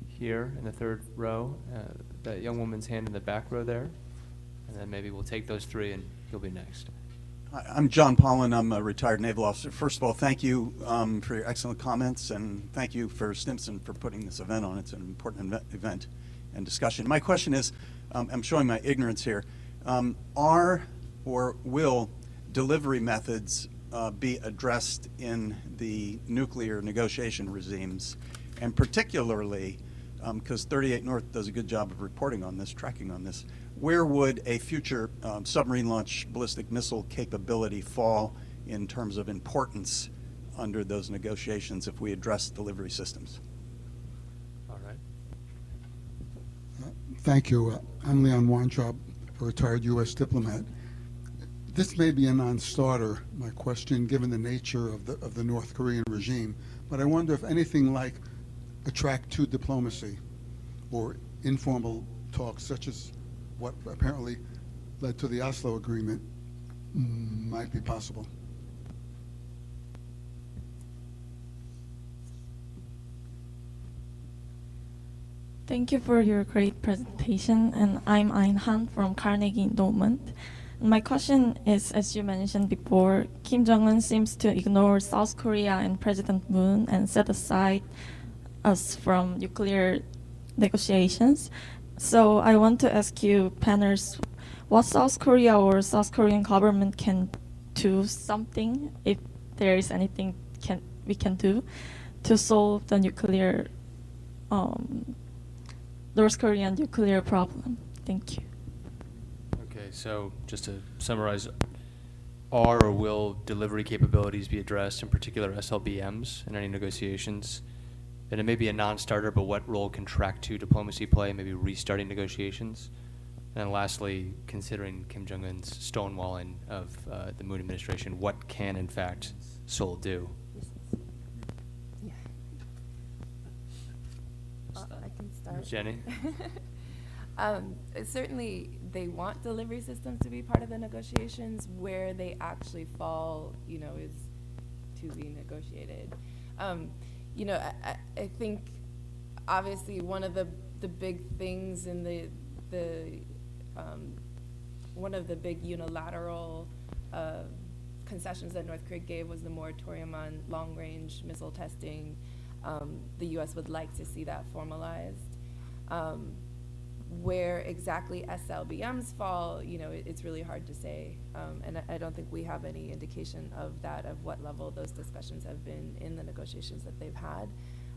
here in the third row, that young woman's hand in the back row there, and then maybe we'll take those three and you'll be next. Hi, I'm John Pollan. I'm a retired naval officer. First of all, thank you for your excellent comments, and thank you for Stimson for putting this event on. It's an important event and discussion. My question is, I'm showing my ignorance here, are or will delivery methods be addressed in the nuclear negotiation regimes, and particularly, because 38 North does a good job of reporting on this, tracking on this, where would a future submarine launch ballistic missile capability fall in terms of importance under those negotiations if we address delivery systems? All right. Thank you. I'm Leon Weintraub, a retired U.S. diplomat. This may be a non-starter, my question, given the nature of the North Korean regime, but I wonder if anything like a track 2 diplomacy or informal talks, such as what apparently led to the Oslo Agreement, might be possible. Thank you for your great presentation, and I'm Ayn Han from Carnegie Endowment. My question is, as you mentioned before, Kim Jong-un seems to ignore South Korea and President Moon and set aside us from nuclear negotiations. So I want to ask you, panelists, what South Korea or South Korean government can do something, if there is anything we can do, to solve the nuclear, North Korean nuclear problem? Thank you. Okay, so just to summarize, are or will delivery capabilities be addressed, in particular SLBMs, in any negotiations? And it may be a non-starter, but what role can track 2 diplomacy play, maybe restarting negotiations? And then lastly, considering Kim Jong-un's stonewalling of the Moon administration, what can, in fact, Seoul do? I can start. Jenny? Certainly, they want delivery systems to be part of the negotiations. Where they actually fall, is to be negotiated. I think obviously one of the big things in one of the big unilateral concessions that North Korea gave was the moratorium on long-range missile testing. The U.S. would like to see that formalized. Where exactly SLBMs fall, it's really hard to say. And I don't think we have any indication of that, of what level those discussions have been in the negotiations that they've had.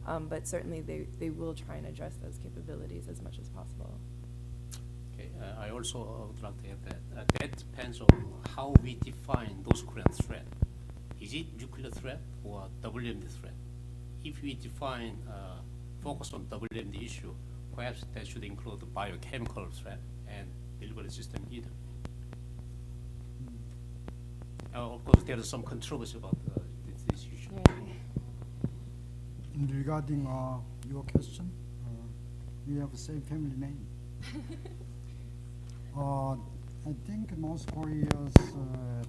But certainly they will try and address those capabilities as much as possible. Okay, I also would like to add that that depends on how we define those Korean threat. Is it nuclear threat or WMD threat? If we define, focus on WMD issue, perhaps that should include the biochemical threat and delivery system either. Of course, there is some controversy about this issue. Regarding your question, we have the same family name. I think North Korea's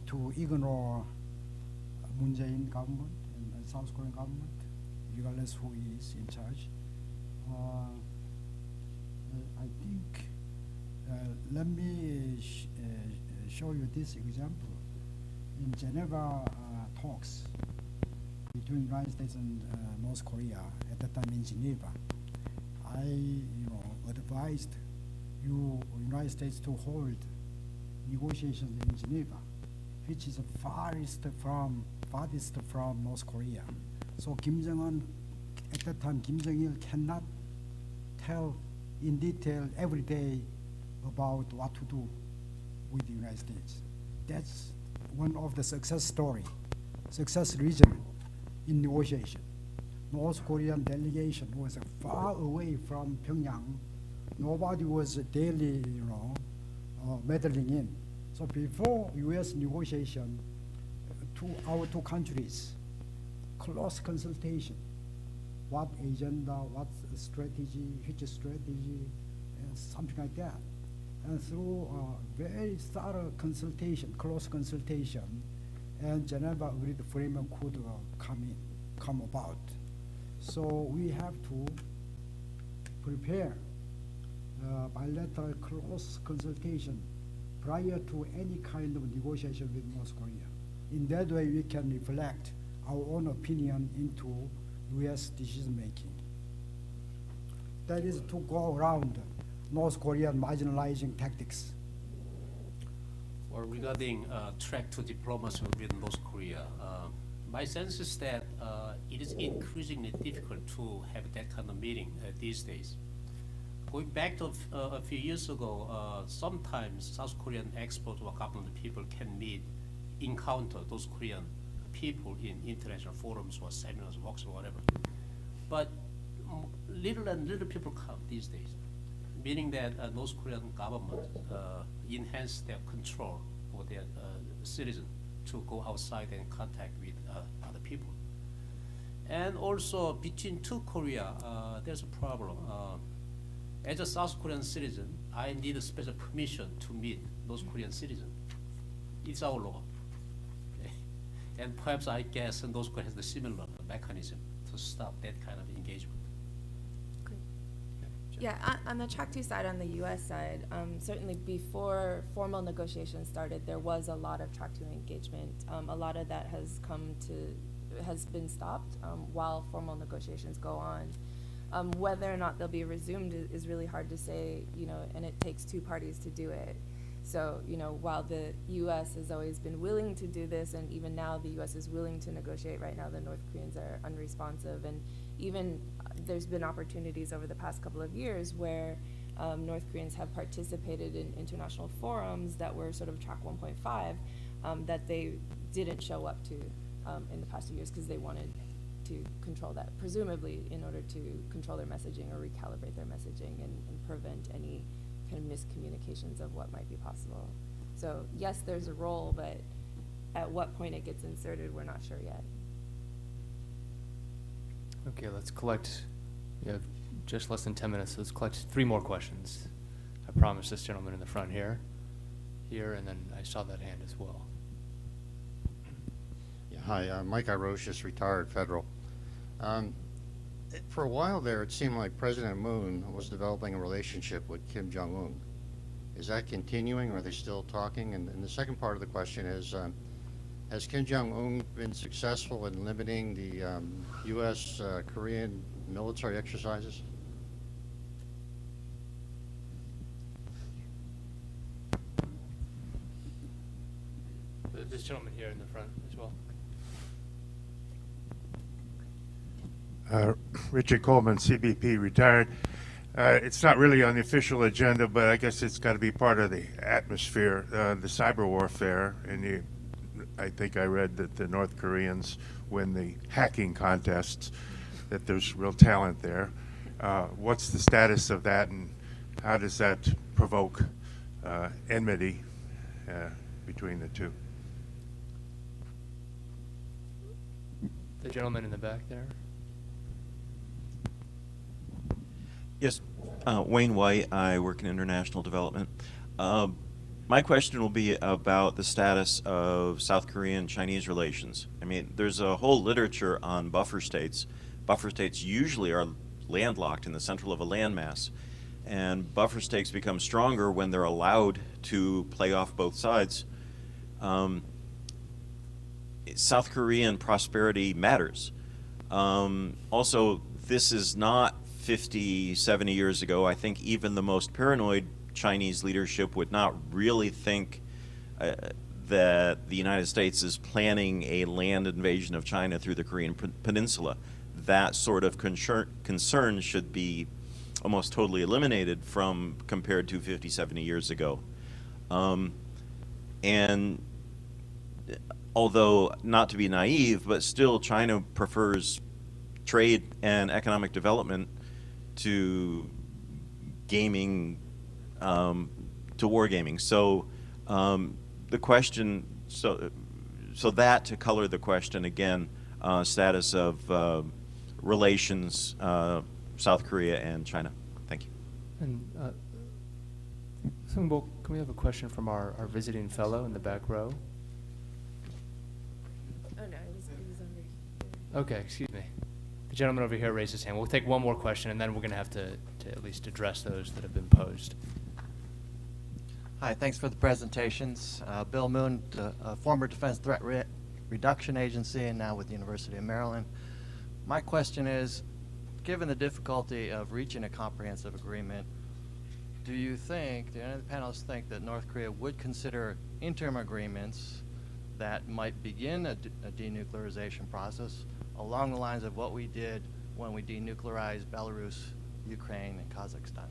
to ignore Moon Jae-in government and South Korean government, regardless who is in charge. I think, let me show you this example. In Geneva talks between United States and North Korea, at the time in Geneva, I advised United States to hold negotiations in Geneva, which is farthest from North Korea. So Kim Jong-un, at that time, Kim Jong-il cannot tell in detail every day about what to do with the United States. That's one of the success reason in negotiation. North Korean delegation was far away from Pyongyang. Nobody was daily, meddling in. So before U.S. negotiation, our two countries, close consultation, what agenda, what strategy, which strategy, and something like that. And through very thorough consultation, close consultation, and Geneva Agreed framework could come about. So we have to prepare bilateral close consultation prior to any kind of negotiation with North Korea. In that way, we can reflect our own opinion into U.S. decision making. That is to go around North Korean marginalizing tactics. Well, regarding track to diplomacy with North Korea, my sense is that it is increasingly difficult to have that kind of meeting these days. Going back to a few years ago, sometimes South Korean experts or government people can encounter those Korean people in international forums or seminars, walks or whatever. But little and little people come these days, meaning that North Korean government enhance their control over their citizens to go outside and contact with other people. And also between two Korea, there's a problem. As a South Korean citizen, I need a special permission to meet North Korean citizen. It's our law. And perhaps I guess North Korea has the similar mechanism to stop that kind of engagement. Yeah, on the track 2 side, on the U.S. side, certainly before formal negotiations started, there was a lot of track 2 engagement. A lot of that has been stopped while formal negotiations go on. Whether or not they'll be resumed is really hard to say, and it takes two parties to do it. So, while the U.S. has always been willing to do this, and even now the U.S. is willing to negotiate, right now the North Koreans are unresponsive. And even there's been opportunities over the past couple of years where North Koreans have participated in international forums that were sort of track 1.5 that they didn't show up to in the past few years because they wanted to control that, presumably in order to control their messaging or recalibrate their messaging and prevent any kind of miscommunications of what might be possible. So yes, there's a role, but at what point it gets inserted, we're not sure yet. Okay, let's collect, we have just less than 10 minutes, so let's collect 3 more questions. I promised this gentleman in the front here, and then I saw that hand as well. Yeah, hi, Mike Irocious, retired federal. For a while there, it seemed like President Moon was developing a relationship with Kim Jong-un. Is that continuing, or are they still talking? And the second part of the question is, has Kim Jong-un been successful in limiting the U.S. Korean military exercises? This gentleman here in the front as well. Richard Coleman, CBP, retired. It's not really on the official agenda, but I guess it's got to be part of the atmosphere, the cyber warfare. And I think I read that the North Koreans win the hacking contests, that there's real talent there. What's the status of that, and how does that provoke enmity between the two? The gentleman in the back there. Yes, Wayne White. I work in international development. My question will be about the status of South Korean-Chinese relations. I mean, there's a whole literature on buffer states. Buffer states usually are landlocked in the central of a landmass, and buffer states become stronger when they're allowed to play off both sides. South Korean prosperity matters. Also, this is not 50, 70 years ago. I think even the most paranoid Chinese leadership would not really think that the United States is planning a land invasion of China through the Korean Peninsula. That sort of concern should be almost totally eliminated from compared to 50, 70 years ago. And although not to be naive, but still China prefers trade and economic development to gaming, to wargaming. So the question, so that to color the question again, status of relations, South Korea and China. Thank you. And Soon Hwang, can we have a question from our visiting fellow in the back row? Oh, no, it was over here. Okay, excuse me. The gentleman over here raised his hand. We'll take one more question, and then we're going to have to at least address those that have been posed. Hi, thanks for the presentations. Bill Moon, former Defense Threat Reduction Agency and now with the University of Maryland. My question is, given the difficulty of reaching a comprehensive agreement, do any of the panelists think that North Korea would consider interim agreements that might begin a denuclearization process along the lines of what we did when we denuclearized Belarus, Ukraine, and Kazakhstan?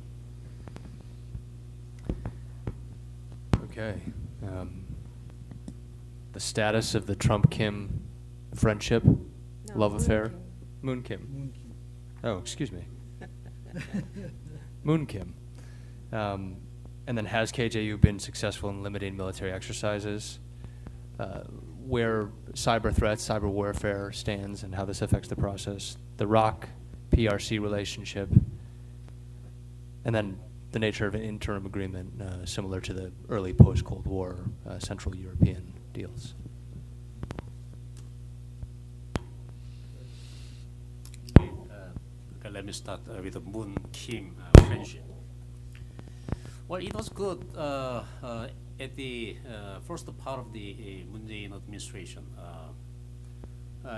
Okay. The status of the Trump-Kim friendship, love affair? Moon-Kim. Oh, excuse me. Moon-Kim. And then has KJU been successful in limiting military exercises? Where cyber threats, cyber warfare stands and how this affects the process, the ROC-PRC relationship, and then the nature of an interim agreement similar to the early post-Cold War Central European deals. Okay, let me start with the Moon-Kim friendship. Well, it was good at the first part of the Moon Jae-in administration.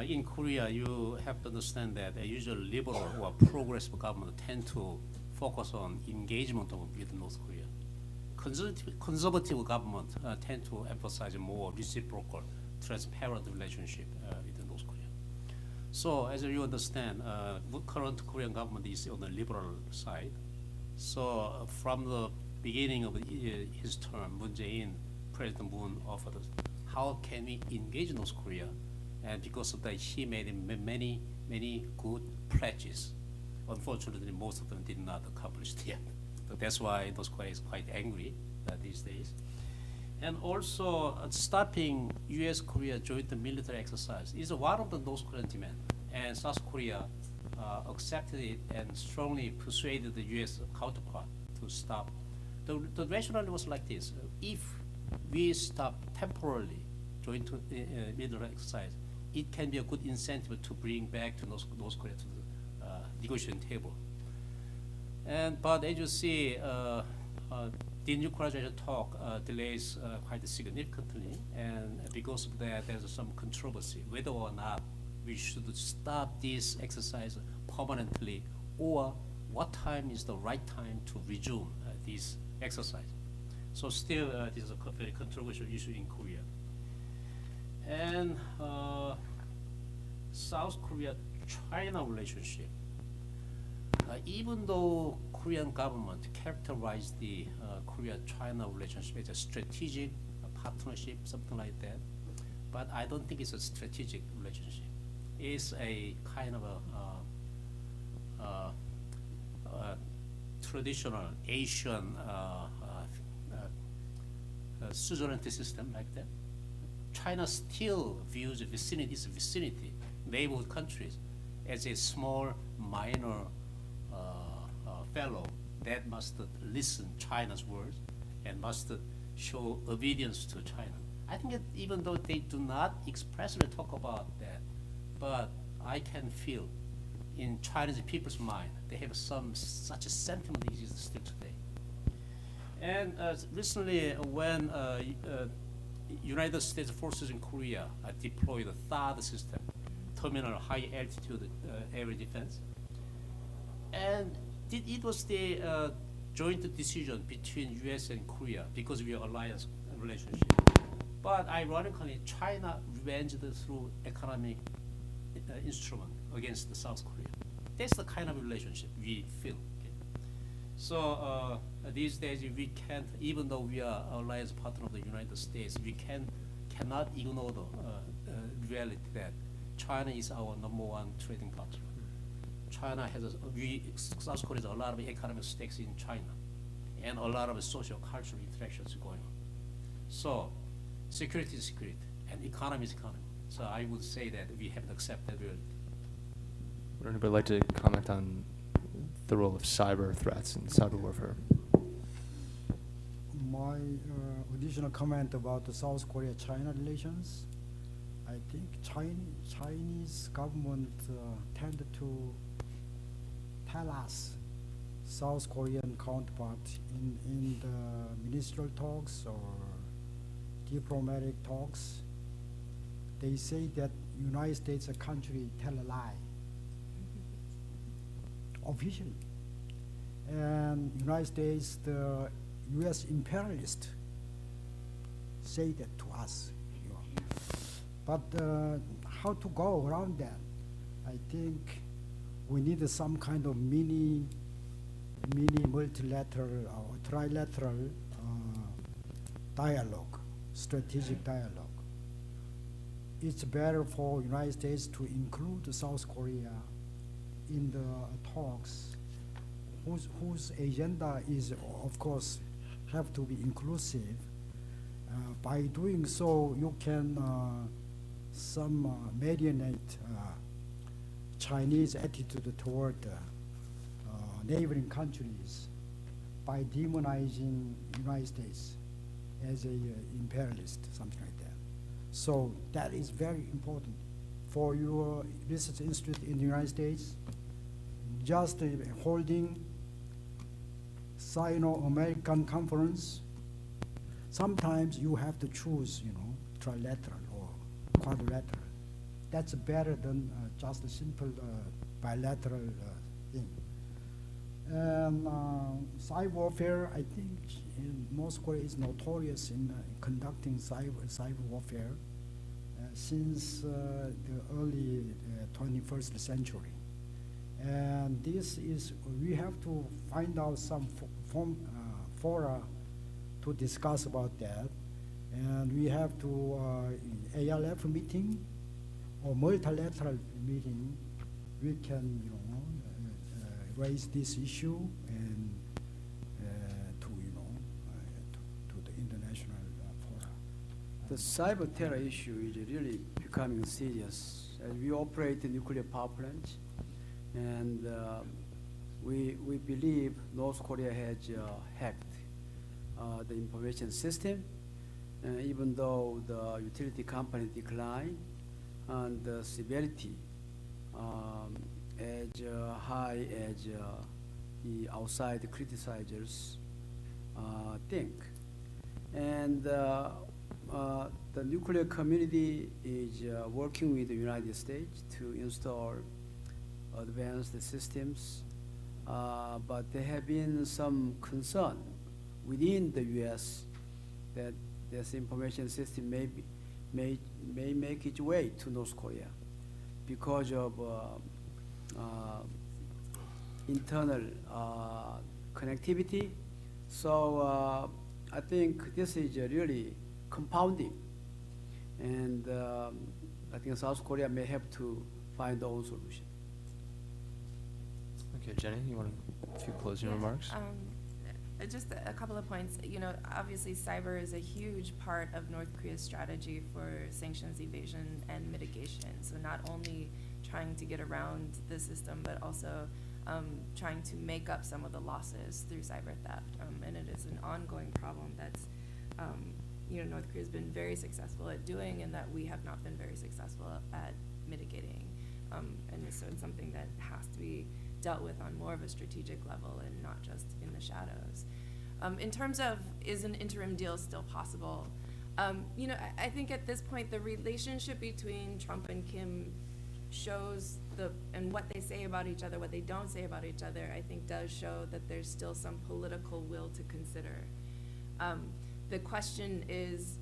In Korea, you have to understand that a usually liberal or progressive government tend to focus on engagement with North Korea. Conservative government tend to emphasize more reciprocal, transparent relationship with North Korea. So as you understand, current Korean government is on the liberal side. So from the beginning of his term, Moon Jae-in, President Moon offered us, how can we engage North Korea? And because of that, he made many, many good pledges. Unfortunately, most of them did not accomplish yet. So that's why North Korea is quite angry these days. And also, stopping U.S.-Korea joint military exercise is one of the North Korean demand. And South Korea accepted it and strongly persuaded the U.S. counterpart to stop. The rationale was like this: if we stop temporarily joint military exercise, it can be a good incentive to bring back to North Korea to the negotiation table. But as you see, denuclearization talk delays quite significantly, and because of that, there's some controversy whether or not we should stop this exercise permanently, or what time is the right time to resume this exercise. So still, this is a very controversial issue in Korea. And South Korea-China relationship. Even though Korean government characterized the Korea-China relationship as a strategic partnership, something like that, but I don't think it's a strategic relationship. It's a kind of a traditional Asian suzerainty system like that. China still views its vicinity, neighborhood countries, as a small, minor fellow that must listen China's words and must show obedience to China. I think that even though they do not expressly talk about that, but I can feel in Chinese people's mind they have such a sentiment that exists still today. And recently, when United States forces in Korea deployed the THAAD system, terminal high altitude air defense, and it was the joint decision between U.S. and Korea because we are alliance relationship. But ironically, China revenged through economic instrument against the South Korea. That's the kind of relationship we feel. Okay? So these days we can't, even though we are alliance partner of the United States, we cannot ignore the reality that China is our #1 trading partner. China has South Korea has a lot of economic stakes in China, and a lot of social cultural interactions going on. So security is security, and economy is economy. So I would say that we have to accept that reality. Would anybody like to comment on the role of cyber threats and cyber warfare? My additional comment about the South Korea-China relations, I think Chinese government tend to tell us, South Korean counterpart, in the ministerial talks or diplomatic talks, they say that United States, a country, tell a lie. Officially. And United States, the U.S. imperialist, say that to us. You know. But how to go around that? I think we need some kind of mini multilateral or trilateral dialogue, strategic dialogue. It's better for United States to include South Korea in the talks, whose agenda is, of course, have to be inclusive. By doing so, you can mediate Chinese attitude toward neighboring countries by demonizing United States as a imperialist, something like that. So that is very important for your research institute in the United States. Just holding Sino-American conference, sometimes you have to choose, trilateral or quadrilateral. That's better than just a simple bilateral thing. And cyber warfare, I think North Korea is notorious in conducting cyber warfare since the early 21st century. And this is, we have to find out some fora to discuss about that. And we have to, ALF meeting or multilateral meeting, we can, raise this issue and to the international fora. The cyber terror issue is really becoming serious. We operate a nuclear power plant, and we believe North Korea has hacked the information system, even though the utility company declined, and the severity as high as the outside criticizers think. And the nuclear community is working with the United States to install advanced systems, but there have been some concern within the U.S. that this information system may make its way to North Korea because of internal connectivity. So I think this is really compounding, and I think South Korea may have to find their own solution. Okay, Jenny, you want a few closing remarks? Just a couple of points. Obviously cyber is a huge part of North Korea's strategy for sanctions evasion and mitigation. So not only trying to get around the system, but also trying to make up some of the losses through cyber theft. And it is an ongoing problem that's, North Korea's been very successful at doing, and that we have not been very successful at mitigating. And so it's something that has to be dealt with on more of a strategic level and not just in the shadows. In terms of, is an interim deal still possible? I think at this point the relationship between Trump and Kim shows and what they say about each other, what they don't say about each other, I think does show that there's still some political will to consider. The question is,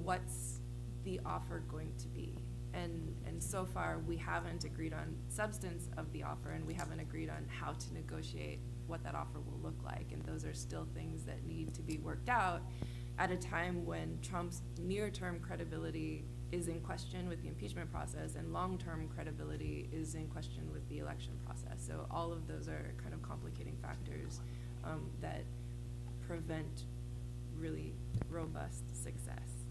what's the offer going to be? And so far, we haven't agreed on substance of the offer, and we haven't agreed on how to negotiate what that offer will look like. And those are still things that need to be worked out at a time when Trump's near-term credibility is in question with the impeachment process, and long-term credibility is in question with the election process. So all of those are kind of complicating factors that prevent really robust success.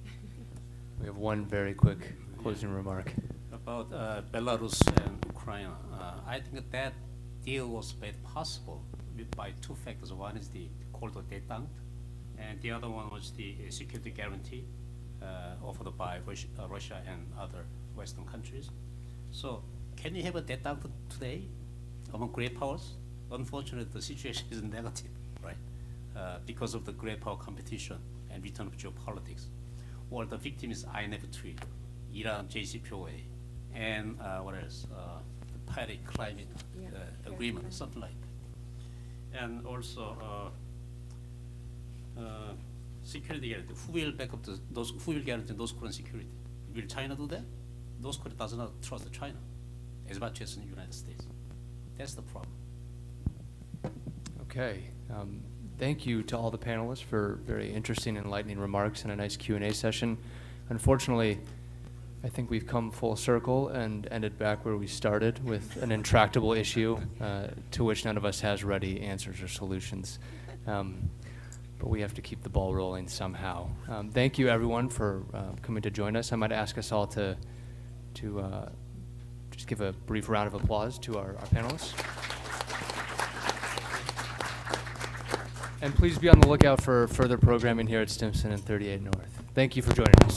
We have one very quick closing remark. About Belarus and Ukraine, I think that deal was made possible by two factors. One is the called détente, and the other one was the security guarantee offered by Russia and other Western countries. So can you have a détente today among great powers? Unfortunately, the situation is negative, right? Because of the great power competition and return of geopolitics. Or the victim is INF Treaty, Iran JCPOA, and what else? The Paris Climate Agreement, something like that. And also security guarantee. Who will back up those? Who will guarantee those Korean security? Will China do that? North Korea does not trust China as much as the United States. That's the problem. Okay. Thank you to all the panelists for very interesting, enlightening remarks and a nice Q&A session. Unfortunately, I think we've come full circle and ended back where we started with an intractable issue to which none of us has ready answers or solutions. But we have to keep the ball rolling somehow. Thank you, everyone, for coming to join us. I might ask us all to just give a brief round of applause to our panelists. And please be on the lookout for further programming here at Stimson and 38 North. Thank you for joining us.